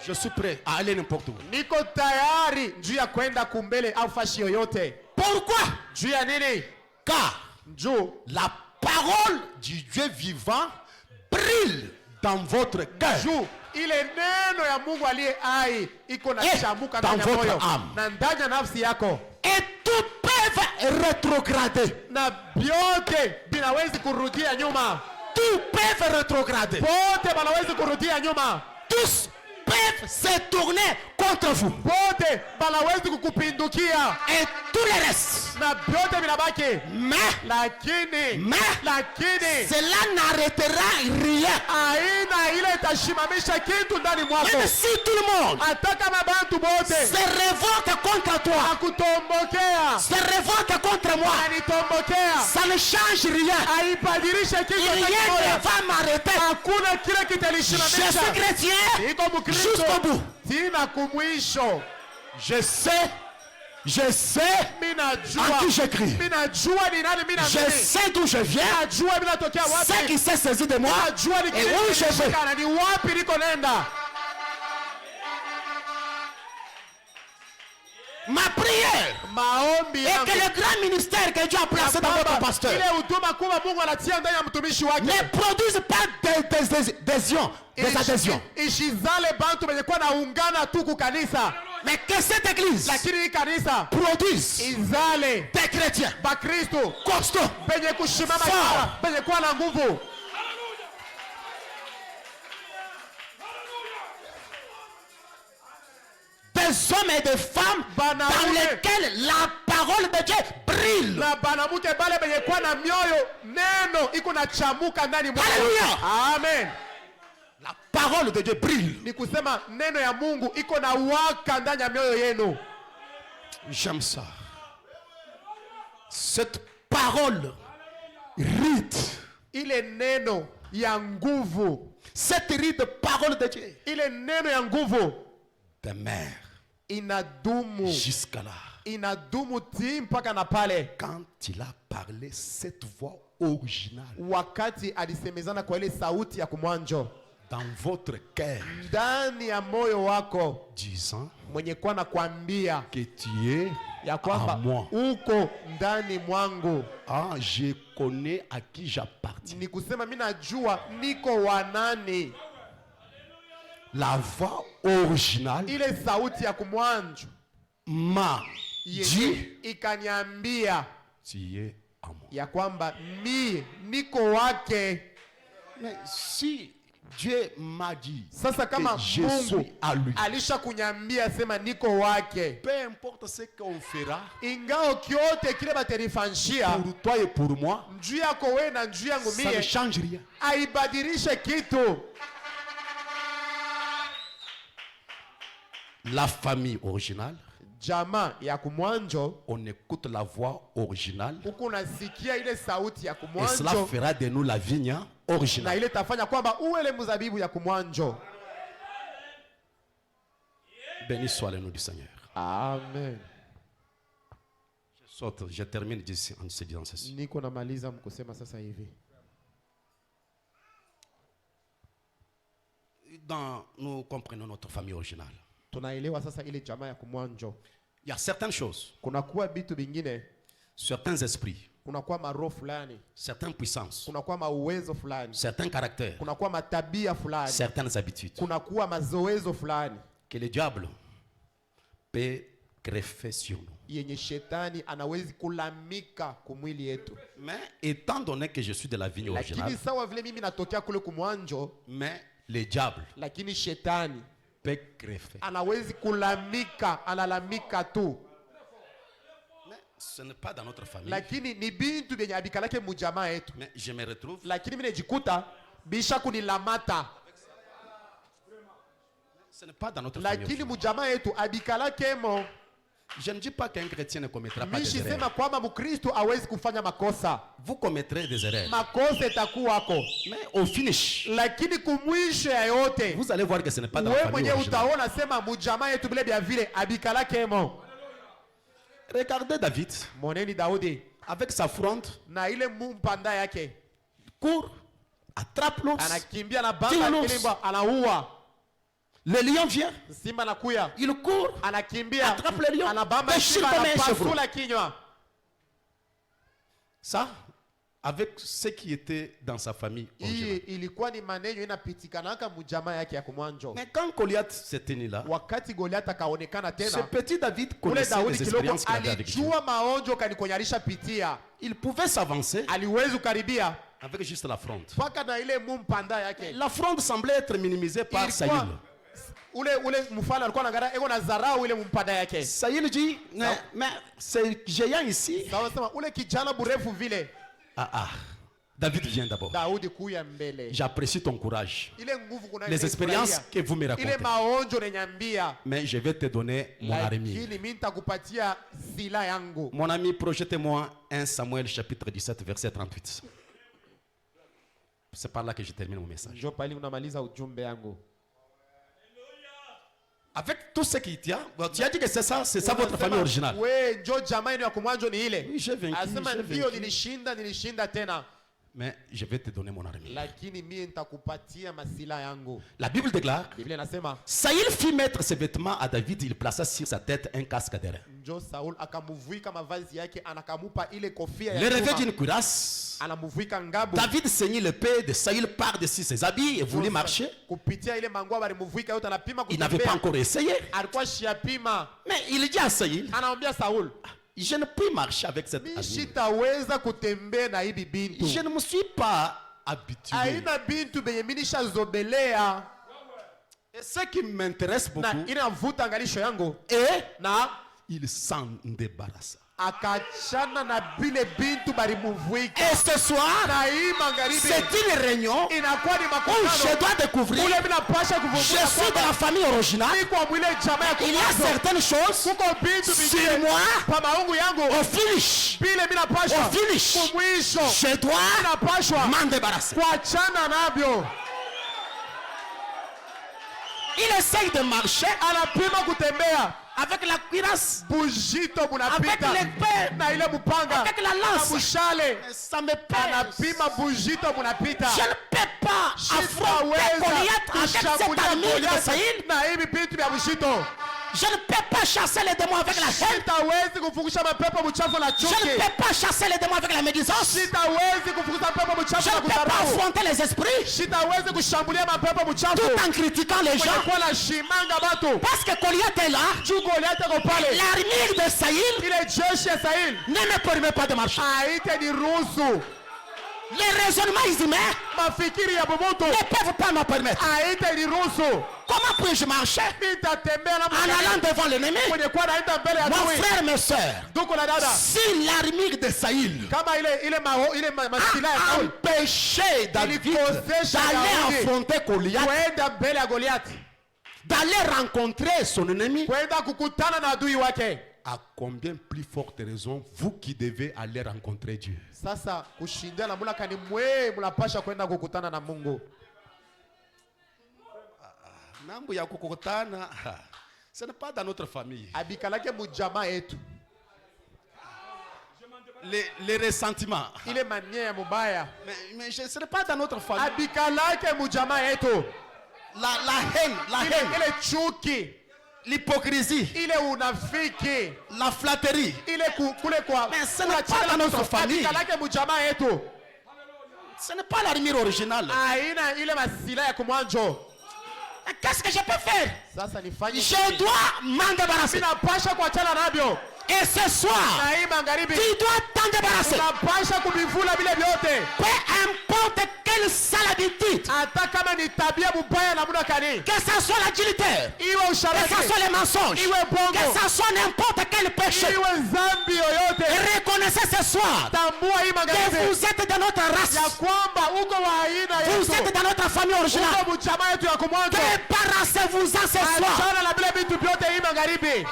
Je suis prêt à aller n'importe où. Niko tayari juu ya kwenda kumbele au fashi yoyote. Pourquoi? Juu ya nini? Car Juu la parole du Dieu vivant brille dans votre cœur. juu ile neno ya Mungu aliye hai iko na Eh, chamuka dans ndani ya votre moyo âme. na ndani ya nafsi yako, Et tout peut rétrograder. na vyote vinawezi kurudia nyuma. Tout peut rétrograder. Wote wanawezi kurudia nyuma, Tous peuvent se tourner contre vous. wote wanawezi kukupindukia, Et tout le reste. na vyote vinabaki, Mais lakini lakini cela n'arrêtera rien. aina ile itashimamisha kitu ndani mwako. Même si tout le monde Hata kama bantu bote se révolte contre toi, akutombokea, se révolte contre moi, anitombokea, ça ne change rien. aibadilishe kitu hata Rien kimoja. ne va m'arrêter. Hakuna kile Je suis kitalishimamisha. chrétien Iko Mkristo jusqu'au bout. tina kumwisho. Je sais Mimi à najua, qui j'écris. mimi najua ni nani, mimi Je najua, sais d'où je viens. najua mimi natokea Ce wapi, qui s'est saisi de moi najua ni et où je vais. na ni wapi niko nenda. Ma prière Maombi est yangu que le grand ministère que Dieu a placé dans votre kwamba pasteur ile huduma kubwa Mungu anatia ndani ya mtumishi wake ne produise pas des adhésions. ishizale bantu benye kuwa naungana tu kukanisa, Mais que cette église lakini hii kanisa produise izale des chrétiens bakristo costauds, benye kushimama Fort. imara, benye kuwa na nguvu, des hommes et des femmes Bana dans ule. lesquels la parole de Dieu brille. na banamuke bale benye kuwa na mioyo neno iko na chamuka ndani mwao. Hallelujah. Amen. La parole de Dieu brille. Ni kusema neno ya Mungu iko na waka ndani ya mioyo yenu. J'aime ça. Cette parole rite. Ile neno ya nguvu, Cette rite parole de Dieu ile neno ya nguvu demeure inadumu, jusqu'à là. inadumu ti mpaka na pale. Quand il a parlé cette voix originale Wakati alisemezana kwa ile sauti ya kumwanjo dans votre cœur, ndani ya moyo wako, disant mwenye kuwa na kuambia que tu es ya à kwamba moi. uko ndani mwangu. Ah, je connais à qui j'appartiens. Ni kusema mimi najua niko wa nani. La voix originale Ile sauti ya kumwanjo m'a yenye dit ikaniambia tu es à moi. ya kwamba mi niko wake. Mais si Dieu m'a dit Sasa kama que je Mungu suis à lui, alisha kunyambia sema niko wake, peu importe ce qu'on fera ingao kyote kile baterifanshia pour toi et pour moi, njuu yako wewe na njuu yangu ça ne mie change rien. aibadilishe kitu. la famille originale, jamaa ya kumwanjo, on écoute la voix originale. huku unasikia ile sauti ya Et cela kumwanjo, fera de nous la vigne na originale. ile tafanya kwamba uwe ile mzabibu ya kumwanjo. Béni soit le nom du Seigneur. Amen. Je termine d'ici en se disant ceci. Niko namaliza mkusema sasa hivi. Nous comprenons notre famille originale. Tunaelewa sasa ile jamaa ya kumwanjo. Il y a certaines choses, Kunakuwa vitu vingine, certains esprits, kunakuwa maroho fulani, certaines puissances, kunakuwa mauwezo fulani, certains caractères, kunakuwa matabia fulani, certaines habitudes kunakuwa mazoezo fulani que le diable peut greffer sur nous. yenye shetani anawezi kulamika kumwili yetu. Mais étant donné que je suis de la vigne originale, Lakini sawa vile mimi natokea kule kumwanjo, mais le diable lakini shetani peut greffer. anawezi kulamika, analamika tu. Mais ce n'est pas dans notre famille. Lakini ni bintu vyenye abikalake mujamaa yetu. Mais je me retrouve. Lakini mimi najikuta bisha kunilamata. Ce n'est pas dans notre famille. Lakini mujamaa yetu abikalake mo. Je ne dis pas qu'un chrétien ne commettra pas des Mishi sema erreurs. kwamba mkristo hawezi kufanya makosa. Vous commettrez des erreurs. Makosa itakuwako. Mais au finish, Lakini kumwisho ya yote, vous allez voir que ce n'est pas dans la wewe famille mwenyewe originale. utaona sema mujamaa yetu vile vya vile abikalake mo. Regardez David Moneni Daudi avec sa fronde, na ile mpanda yake. court, attrape l'ours. Anakimbia na Tue bamba l'ours. kilimba, anaua. Le lion vient, Simba nakuya, il court, anakimbia, attrape le lion, anabamba déchire simba, comme un chevreau. anapasula kinywa. Ça, avec ce qui était dans sa famille Hii originale. ilikuwa ni maneno inapitikanaka mujamaa yake ya kumwanjo. Mais quand Goliath s'est tenu là, Wakati Goliath akaonekana ce tena, petit David ule connaissait Daudi les kidogo expériences qu'il avait avec Dieu. alijua maonjo kanikonyalisha pitia. Il pouvait s'avancer Aliwezi kukaribia avec juste la fronde. mpaka na ile mumpanda yake. La fronde semblait être minimisée par Saïl. Ule mfalme alikuwa anangara eko na dharau ile mumpanda yake. Saïl dit, mais ce géant ici. Sawa sema ule kijana burefu vile. David vient d'abord. Daudi kuya mbele. J'apprécie ton courage. Ile nguvu kuna Les expériences que vous me ile racontez. maonjo nenyambia. Mais je vais te donner mon armée. Lakini mimi nitakupatia sila yangu. Mon ami, projetez-moi 1 Samuel chapitre 17 verset 38. C'est par là que je termine mon message. Njoo pale unamaliza ujumbe yangu. Avec tout ce qu'il y a, tu as dit que c'est ça votre famille originale. We njoo jamaa yenu ya kumwanjo ni ile. Oui, j'ai vaincu, Asema j'ai ndio vaincu. nilishinda tena. Mais je vais te donner mon armée. Lakini mimi nitakupatia masila yangu. La Bible déclare, Biblia inasema Saïl fit mettre ses vêtements à David, il plaça sur sa tête un casque d'airain. njoo Saul akamuvika mavazi yake, anakamupa ile kofia Le ya revêt chuma. d'une cuirasse. Anamuvika ngabu. David saignit l'épée de Saïl par-dessus ses habits et voulut marcher. Kupitia ile mangwa balimuvika yote anapima Il n'avait pas kutembea. encore essayé. Alikuwa shiapima. Mais il dit à Saïl, Anamwambia Saul, je ne peux marcher avec cette mimi armure. sitaweza kutembea na hivi bintu. Je ne me suis pas habitué. Aina bintu benye mimi nishazobelea Et ce qui m'intéresse na beaucoup, inavuta angalisho yangu et na il s'en débarrassa. akachana na bile bintu balimuvika. Et ce soir, Na hii magharibi c'est une réunion inakuwa ni où je makutano dois découvrir. ule minapasha Je kuvumbua suis de la famille originale. kwa mwile jamaa ya Il y a kumwanzo. certaines choses Kuko bintu sur vingine moi kwa maungu yangu au finish. bile minapasha Au finish. kumwisho Je dois minapashwa m'en débarrasser. kuachana navyo. Il essaye de marcher Anapima kutembea avec la cuirasse, bujito avec bunapita l'épée, na ile mupanga avec la na lance. mushale. Ça me pèse. Anapima bujito bunapita. Je ne peux pas affronter Goliath avec cette armure de Saïl. na hivi vitu vya bujito. Je ne peux pas chasser les démons avec la haine. Sitawezi kufungusha mapepo mchafu na Je ne chuki. peux pas chasser les démons avec la médisance. Sitawezi kufukuza pepo Je mchafu na ne peux pas kudharau. affronter les esprits Sitawezi kushambulia mapepo mchafu tout en critiquant les gens. kwa la shimanga batu. Parce que Goliath est là. Juu Goliath ako pale. L'armure de Saïl Ile jeshi ya Sauli ne me permet pas de marcher. haite ni ruhusu. Les raisonnements humains Mafikiri ya bomoto ne peuvent pas me permettre. haite ni ruhusu. Comment puis-je marcher Nitatembea na en allant devant l'ennemi? mwenye kwa naenda mbele ya Mon adui. frère, mes soeurs, Duko la dada. si l'armure de Saïl Kama ile masila ya a Sauli empêché David Ilikosesha d'aller Daudi affronter Goliath, kuenda mbele ya Goliath. d'aller rencontrer son ennemi, kwenda kukutana na adui wake. à combien plus forte raison vous qui devez aller rencontrer Dieu? Sasa kushindia na mula kani mwe mnapasha kwenda kukutana na Mungu. Nambu ya kukutana, ce n'est pas dans notre famille. Abikalake mujama yetu. Les ressentiments. Ile mania ya mubaya. Mais ce n'est pas dans notre famille. Abikalake mujama yetu. La haine, Ile chuki. l'hypocrisie, Ile unafiki. la flatterie. Ile kule kwa. Mais ce n'est pas dans notre famille. Abikalake mujama yetu. Ce n'est pas l'armure originale. Aina ile masila ya kumwanjo. Qu'est-ce que je peux faire? Sasa nifanye. Je dois m'en débarrasser. Ninapasha kuachana navyo. Et ce soir, Na hii magharibi. tu dois t'en débarrasser. Unapasha kubivula vile vyote. Peu importe quelle sale habitude, Hata kama ni tabia mubaya namna kani. que ça soit l'agilitaire, Iwe que usharati. ça soit les mensonges, Iwe bongo. que ça soit n'importe quel péché. Iwe zambi yoyote. Reconnaissez ce soir Tambua hii que magharibi. vous êtes de notre Ya race, kwamba uko wa aina vous yetu. êtes de notre famille originale. Uko mchama yetu ya kumwanzo. Débarrassez-vous-en ce soir. Achana na vile vitu vyote hii magharibi.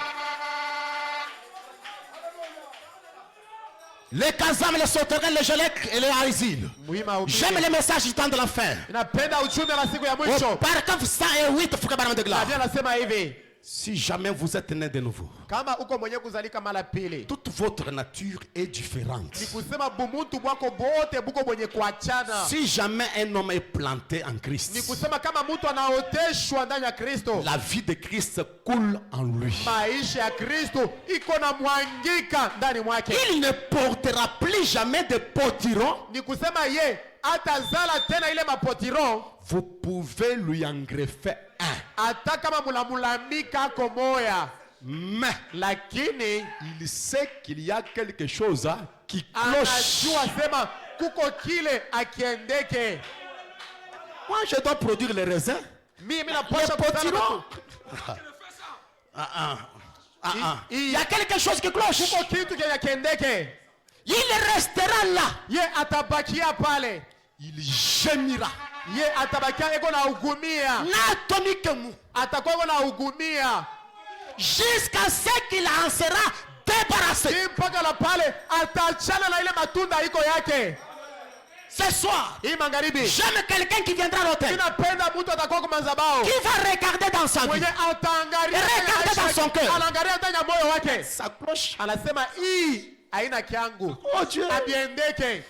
Les kazam, les sauterelles, les geleks et les harizil. Muhimu au. J'aime les messages du temps de la fin. Napenda uchumi la siku ya Au mwisho. paragraphe 108, Fukabaram de Glace. Nabia nasema hivi. Si jamais vous êtes né de nouveau, Kama uko mwenye kuzalika mara pili. toute votre nature est différente. Ni kusema bumuntu bwako bote buko mwenye kuachana. Si jamais un homme est planté en Ni Christ, kusema kama mtu anaoteshwa ndani ya Kristo. la vie de Christ coule en lui. Maisha ya Kristo iko na mwangika ndani mwake. Il ne portera plus jamais de potiron. Ni kusema ye atazala tena ile mapotiro. Vous pouvez lui en greffer un. Hata kama mulamulambika ako moya. Mais Lakini il sait qu'il y a quelque chose qui cloche. anajua sema kuko kile akiendeke. Moi, je dois produire les raisins. Mimi Les napasha kuzala potirons. matu. Il y a quelque chose qui cloche. Kuko kitu kenye kiendeke. Il restera là. Ye atabakia pale. Il gémira. Ye atabakia eko na ugumia. N'atomiquement. Atakuwa eko na ugumia. Jusqu'à ce qu'il en sera débarrassé. Hii mpaka la pale atachana na ile matunda iko yake. Ce soir, Hii magharibi. j'aime quelqu'un qui viendra à l'hôtel, Ninapenda mtu atakuwa kwa madhabahu. qui va regarder dans sa vie. Mwenye ataangalia Regarde dans son cœur. anaangalia ndani ya moyo wake. Ça cloche. Anasema hii haina kiangu. Oh Dieu. Abiendeke.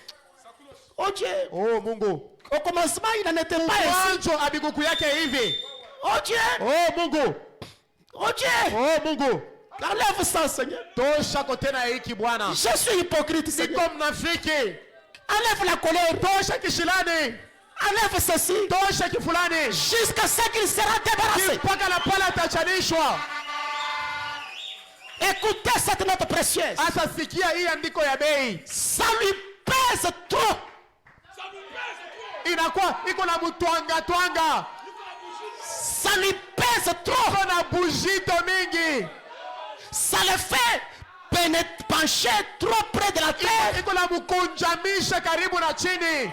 Oh Dieu. Oh Mungu. Au commencement, il n'en était pas ainsi. Mwanzo abiguku yake hivi. Oh Dieu. Oh Mungu. Oh Dieu. Oh Mungu. Enlève ça, Seigneur. Tosha kotena hiki Bwana. Je suis hypocrite, Niko Seigneur. mnafiki. Enlève la colère. Tosha kishilani. Enlève ceci. Tosha kifulani. Jusqu'à ce qu'il sera débarrassé. Mpaka la pale atachanishwa. Écoutez cette note précieuse. Asa sikia hii andiko ya bei. Ça lui pèse trop. Inakuwa iko na mtwanga twanga. Ça lui pèse trop. Iko na bujito mingi. Ça le fait pencher trop près de la terre. Iko na mkunjamisha karibu na chini.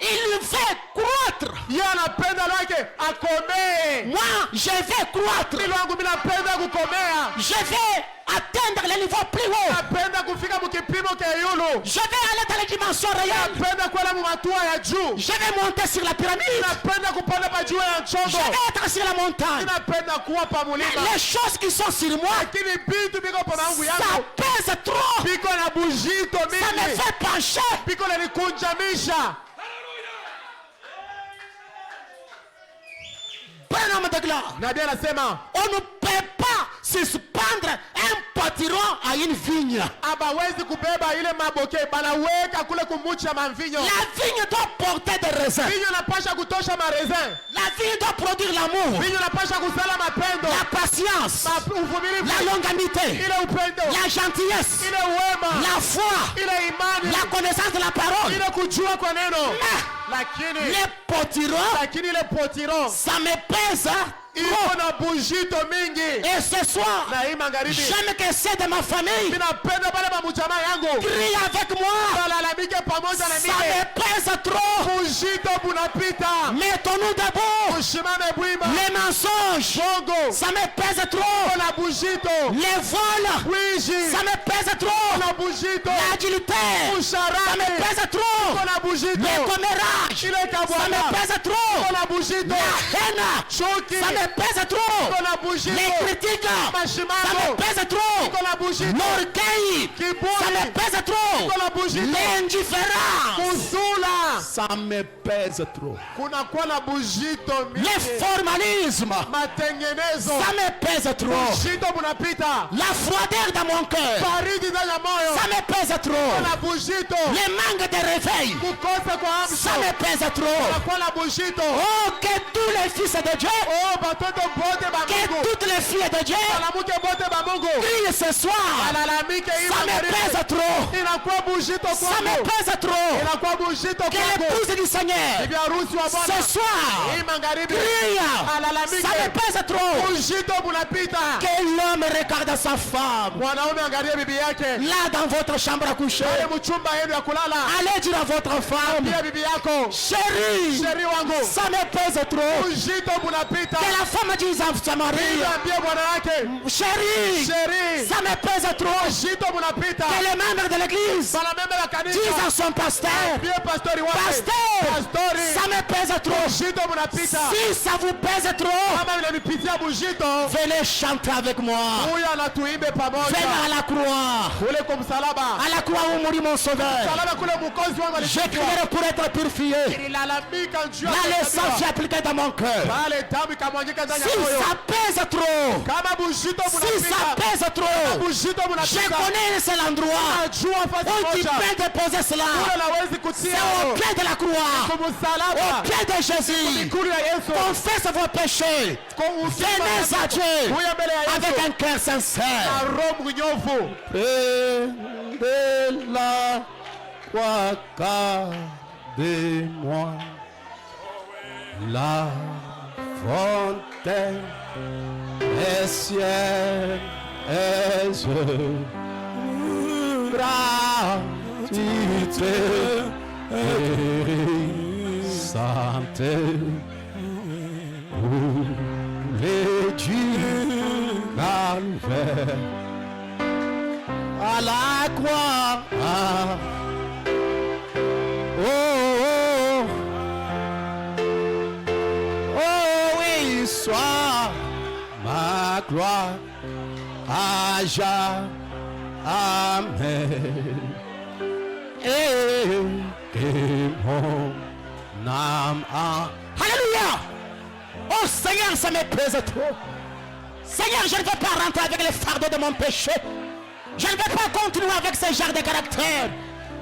Il veut croître. Yeye anapenda lake akomee. Moi, je vais croître. Mimi wangu mimi napenda kukomea. Je vais atteindre le niveau plus haut. Napenda kufika mkipimo cha yulu. Je vais aller dans les dimensions réelles. Napenda kwenda mumatua ya juu. Je vais monter sur la pyramide. Napenda kupanda pa juu ya Je chongo. vais être sur la montagne. Napenda kuwa pa mulima. Les choses qui sont sur moi, Lakini vitu biko pa nangu ça yangu. pèse trop. Biko na bujito Ça me mingi. fait pencher. Biko na nikunjamisha. Bon homme de gloire. Nabii anasema On ne peut pas suspendre un potiron à une vigne. abawezi kubeba ile maboke banaweka kule kumucha mamvinyo. La vigne doit porter des raisins. Vinyo napasha kutosha marezin. La vigne doit produire l'amour, Vinyo napasha kusala mapendo. la patience, Uvumilivu. la longanimité, Ile upendo. la gentillesse, Ile wema. la foi, Ile imani. la connaissance de la parole. Ile kujua kwa neno. Mais Lakini les potirons, lakini ile potiro ça me pèse. iko na bujito mingi. Et ce soir, Na hii magharibi j'aime que c'est de ma famille ninapenda pale mamuchama yangu crie avec moi. balalamike pamoja na Ça mimi. me pèse trop. Mettons-nous debout. Les mensonges, ça me pèse trop. Les vols, ça me pèse trop. L'adultère, ça me pèse trop. Les commérages, ça me pèse trop. La haine, ça me pèse trop. Les critiques, ça me pèse trop. L'orgueil, ça me pèse trop. L'indifférence, ça me pèse trop. Le formalisme, ça me pèse trop. La froideur dans mon cœur, ça me pèse trop. Le manque de réveil, ça me pèse trop. Oh, que tous les fils de Dieu, que toutes les filles de Dieu crient ce soir. Ça me pèse trop. Ça me pèse trop. Que l'épouse du Seigneur ce soir crie. Ça me pèse trop. Que l'homme regarde sa femme là dans votre chambre à coucher. Allez dire à votre femme, chérie, ça me pèse trop. Que la femme dise à sa mari, chérie, ça me pèse trop. Que les membres de l'église disent à son pasteur, pasteur, ça me pèse trop. Si ça vous pèse trop, venez chanter avec moi. Venez à la croix. À la croix où mourit mon sauveur. Je crierai pour être purifié. La l'essence est appliquée dans mon cœur. Si ça pèse trop, si ça pèse trop, je connais un seul endroit où tu peux déposer cela. C'est au pied de la croix, au pied de Jésus. Confesse vos péchés. Venez à Dieu avec un cœur sincère. De la croix, gardez-moi. La fontaine des cieux est gratuité et santé pour les dieux calvaire à la croix. Sois ma gloire à jamais et mon âme. Alléluia. Oh Seigneur, ça me pèse trop. Seigneur, je ne veux pas rentrer avec les fardeaux de mon péché. Je ne veux pas continuer avec ce genre de caractère.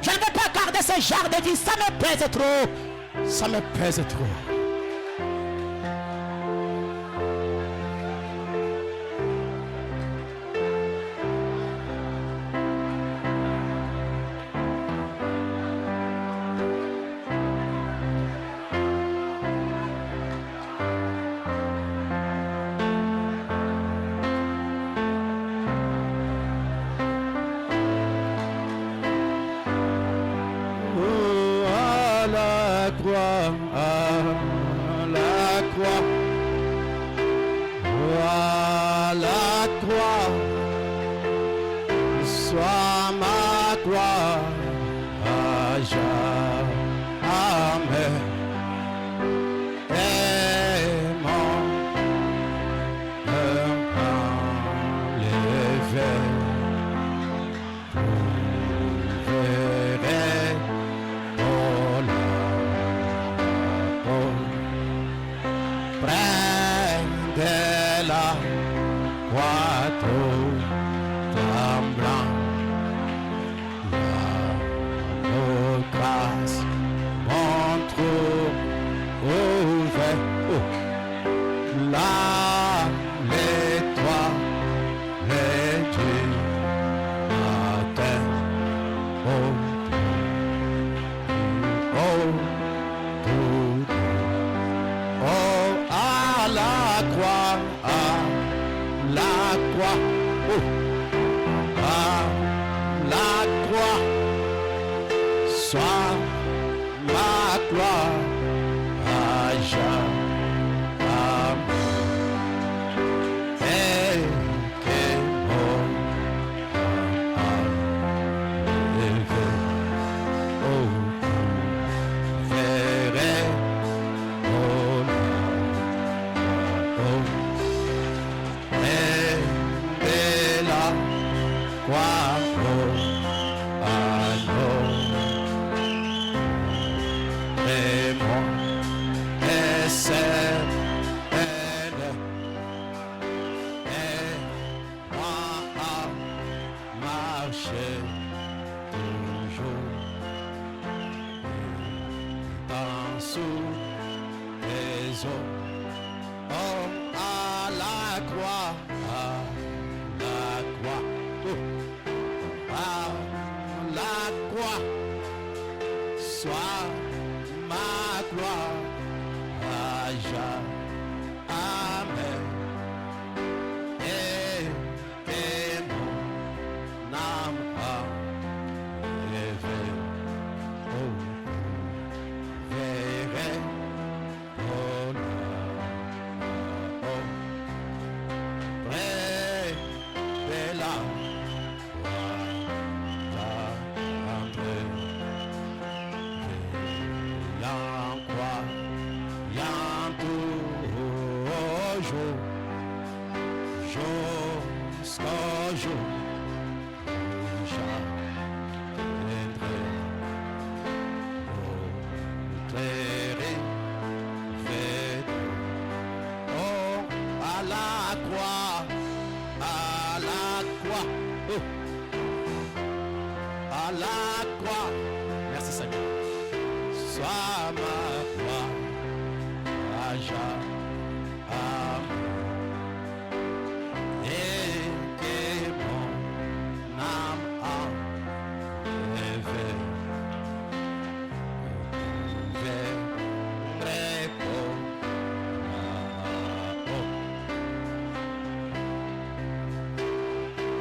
Je ne veux pas garder ce genre de vie. Ça me pèse trop. Ça me pèse trop. sous tes eaux. Oh, à la croix, oh, à la croix, sois ma gloire à jamais. Amen. Et que mon âme a rêvé, oh, verrai, oh, oh, près de la jusqu'au jour où j'atteindrai oh, à la croix, oh, à la croix. Merci Seigneur. Sois ma croix à jamais.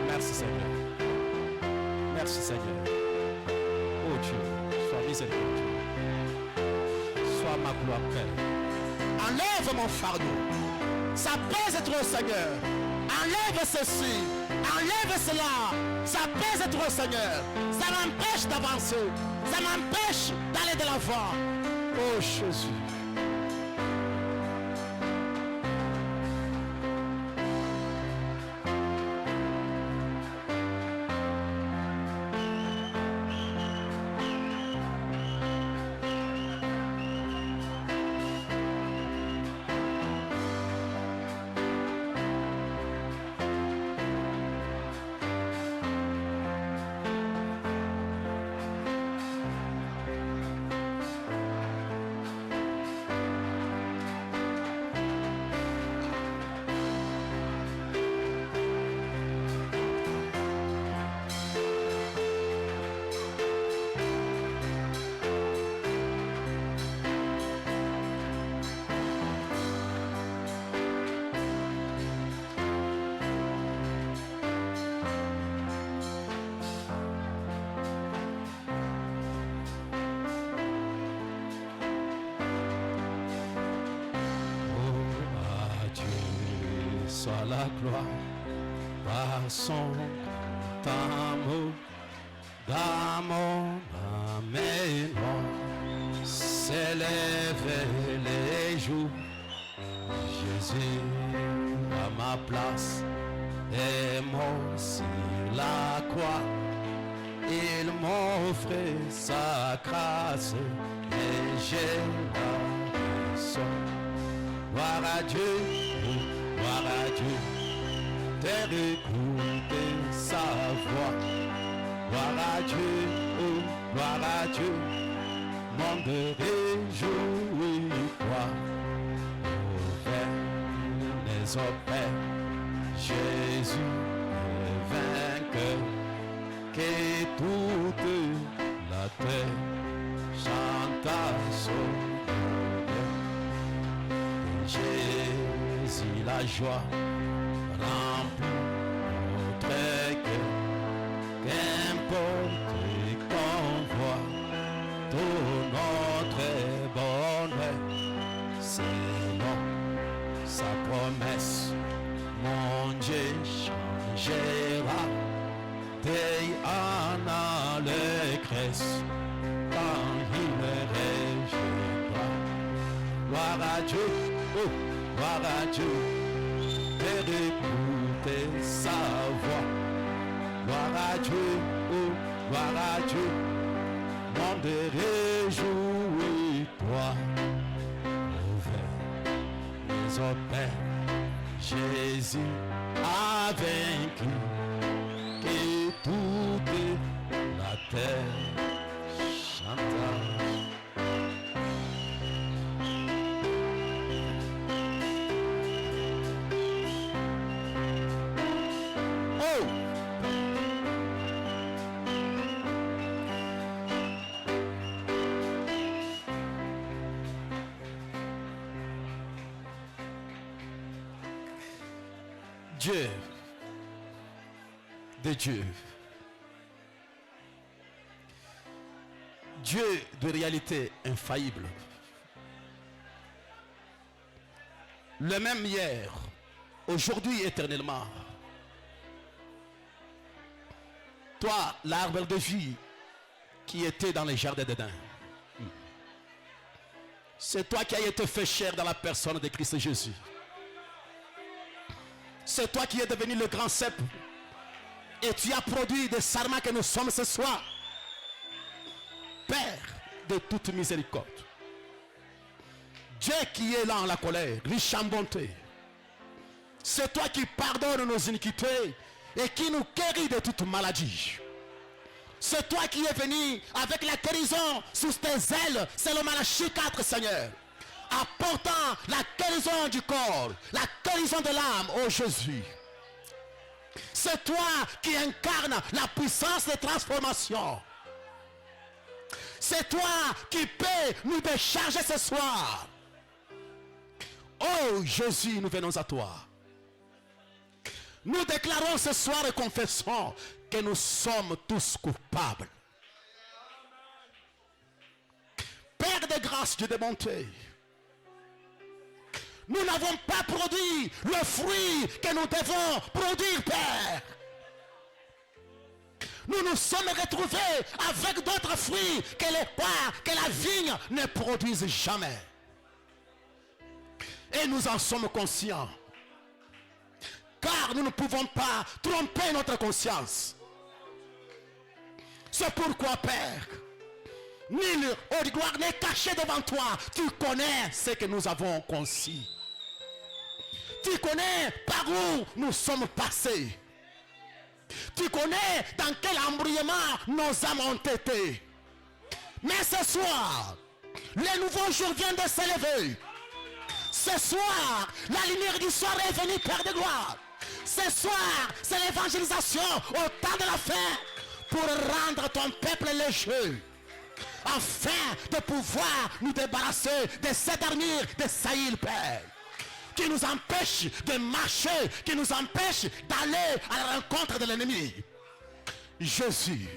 Merci Seigneur. Merci Seigneur. Oh Dieu, sois miséricordieux. Sois ma gloire, Père. Enlève mon fardeau. Ça pèse trop, Seigneur. Enlève ceci. Enlève cela. Ça pèse trop, Seigneur. Ça m'empêche d'avancer. Ça m'empêche d'aller de l'avant. Oh Jésus. Soit la gloire par son amour dans mon âme et moi s'élève les jours. Jésus à ma place est mort sur la croix. Il m'offre sa grâce et j'ai la raison. Gloire à Dieu. Gloire à Dieu, d'écouter sa voix. Gloire à Dieu, oh, gloire à Dieu, monde réjouis-toi. Ouvert les opères, Jésus est vainqueur, que toute la terre chante à son nom. Jésus, la joie remplit notre cœur, qu'importe qu'on voit tout notre bonheur, selon sa promesse, mon Dieu changera dès en allégresse quand il réjouira. Gloire à Dieu, oh, gloire à Dieu, d'écouter sa voix. Gloire à Dieu, oh, gloire à Dieu, monde réjouis-toi. Ouvert les opères, Jésus a vaincu, et toute la terre chanta. Dieu. De Dieu. Dieu de réalité infaillible. Le même hier, aujourd'hui et éternellement. Toi, l'arbre de vie qui était dans les jardins d'Éden. C'est toi qui as été fait chair dans la personne de Christ Jésus. C'est toi qui es devenu le grand cep. Et tu as produit des sarments que nous sommes ce soir. Père de toute miséricorde. Dieu qui est là en la colère, riche en bonté. C'est toi qui pardonnes nos iniquités et qui nous guérit de toute maladie. C'est toi qui es venu avec la guérison sous tes ailes, c'est le Malachie 4, Seigneur. Apportant la guérison du corps, la guérison de l'âme, ô Jésus. C'est toi qui incarne la puissance de transformation. C'est toi qui peux nous décharger ce soir. Oh Jésus, nous venons à toi. Nous déclarons ce soir et confessons que nous sommes tous coupables. Père de grâce, Dieu de bonté, nous n'avons pas produit le fruit que nous devons produire, Père. Nous nous sommes retrouvés avec d'autres fruits que les poires, que la vigne ne produisent jamais. Et nous en sommes conscients. Car nous ne pouvons pas tromper notre conscience. C'est pourquoi, Père, nul haut gloire n'est caché devant toi. Tu connais ce que nous avons conçu. Tu connais par où nous sommes passés. Tu connais dans quel embrouillement nos âmes ont été. Mais ce soir, le nouveau jour vient de s'élever. Ce soir, la lumière du soir est venue, Père de gloire. Ce soir, c'est l'évangélisation au temps de la fin pour rendre ton peuple léger. Afin de pouvoir nous débarrasser de cette armure de Saïl, Père. Qui nous empêche de marcher, qui nous empêche d'aller à la rencontre de l'ennemi. Jésus,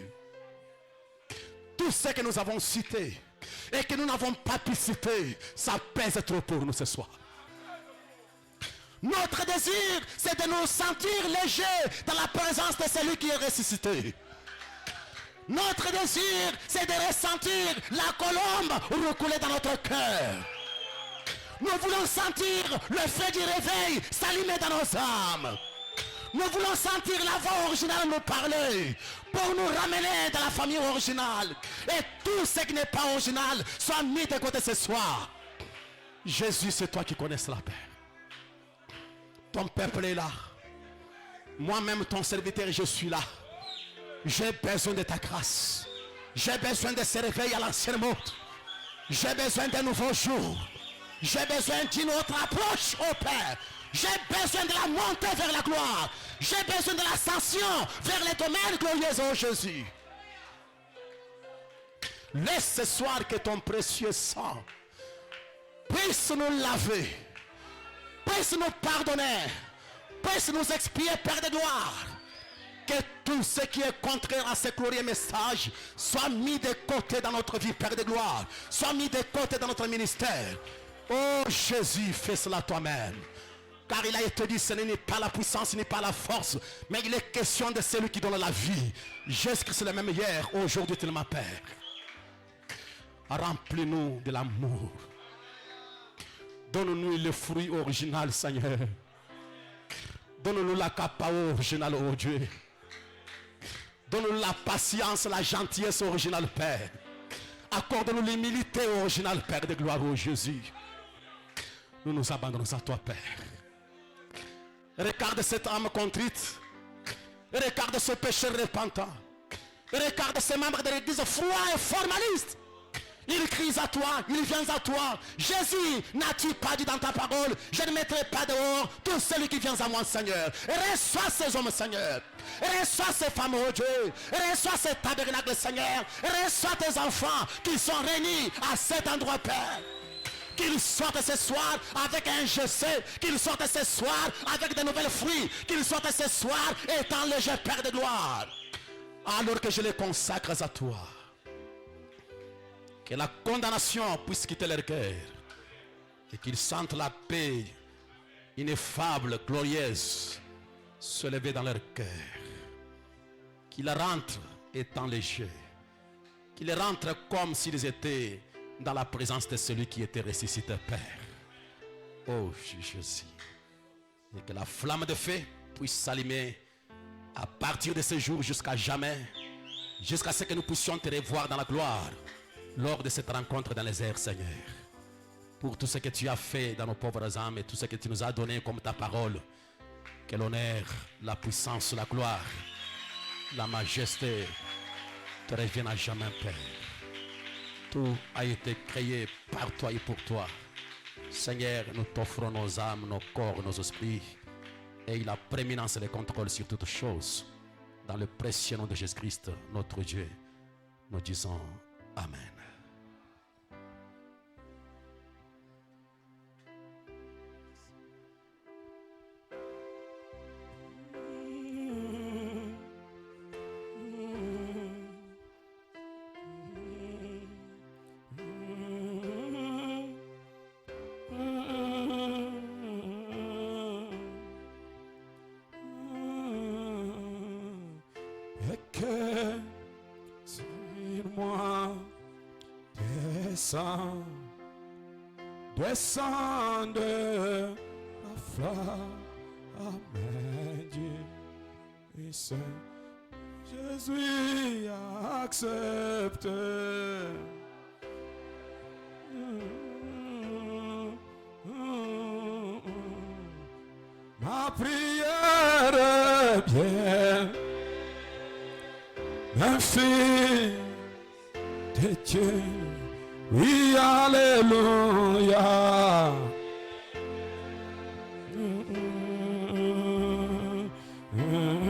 tout ce que nous avons cité et que nous n'avons pas pu citer, ça pèse trop pour nous ce soir. Notre désir, c'est de nous sentir légers dans la présence de celui qui est ressuscité. Notre désir, c'est de ressentir la colombe recouler dans notre cœur. Nous voulons sentir le feu du réveil s'allumer dans nos âmes. Nous voulons sentir la voix originale nous parler pour nous ramener dans la famille originale. Et tout ce qui n'est pas original soit mis de côté ce soir. Jésus, c'est toi qui connais la paix. Ton peuple est là. Moi-même, ton serviteur, je suis là. J'ai besoin de ta grâce. J'ai besoin de ce réveil à l'ancienne mode. J'ai besoin d'un nouveau jour. J'ai besoin d'une autre approche au Père. J'ai besoin de la montée vers la gloire. J'ai besoin de l'ascension vers les domaines glorieux, ô Jésus. Laisse ce soir que ton précieux sang puisse nous laver, puisse nous pardonner, puisse nous expier, Père de gloire. Que tout ce qui est contraire à ce glorieux message soit mis de côté dans notre vie, Père de gloire. Soit mis de côté dans notre ministère. Oh Jésus, fais cela toi-même. Car il a été dit, ce n'est pas la puissance, ce n'est pas la force, mais il est question de celui qui donne la vie. Jésus-Christ le même hier, aujourd'hui, tellement Père. Remplis-nous de l'amour. Donne-nous le fruit original, Seigneur. Donne-nous la capacité originale, oh Dieu. Donne-nous la patience, la gentillesse originale, Père. Accorde-nous l'humilité originale, Père de gloire, oh Jésus. Nous nous abandonnons à toi, Père. Regarde cette âme contrite. Regarde ce pécheur repentant. Regarde ces membres de l'église froids et formalistes. Ils crient à toi, ils viennent à toi. Jésus, n'as-tu pas dit dans ta parole, je ne mettrai pas dehors tout celui qui vient à moi, Seigneur. Reçois ces hommes, Seigneur. Reçois ces femmes, oh Dieu. Reçois ces tabernacles, Seigneur. Reçois tes enfants qui sont réunis à cet endroit, Père. Qu'il sorte ce soir avec un je sais. Qu'il sorte ce soir avec de nouvelles fruits. Qu'il sorte ce soir étant le je Père de gloire. Alors que je les consacre à toi. Que la condamnation puisse quitter leur cœur. Et qu'ils sentent la paix ineffable, glorieuse, se lever dans leur cœur. Qu'ils rentrent étant légers. Qu'ils rentrent comme s'ils étaient dans la présence de celui qui était ressuscité, Père. Oh Jésus. Et que la flamme de feu puisse s'allumer à partir de ce jour jusqu'à jamais, jusqu'à ce que nous puissions te revoir dans la gloire lors de cette rencontre dans les airs, Seigneur. Pour tout ce que tu as fait dans nos pauvres âmes et tout ce que tu nous as donné comme ta parole, que l'honneur, la puissance, la gloire, la majesté te reviennent à jamais, Père. Tout a été créé par toi et pour toi. Seigneur, nous t'offrons nos âmes, nos corps, nos esprits. Et il a prééminence et le contrôle sur toutes choses. Dans le précieux nom de Jésus-Christ, notre Dieu, nous disons Amen. Descend la flamme du Saint. Jésus accepte ma prière bien, ma fille de Dieu. Oui, alléluia.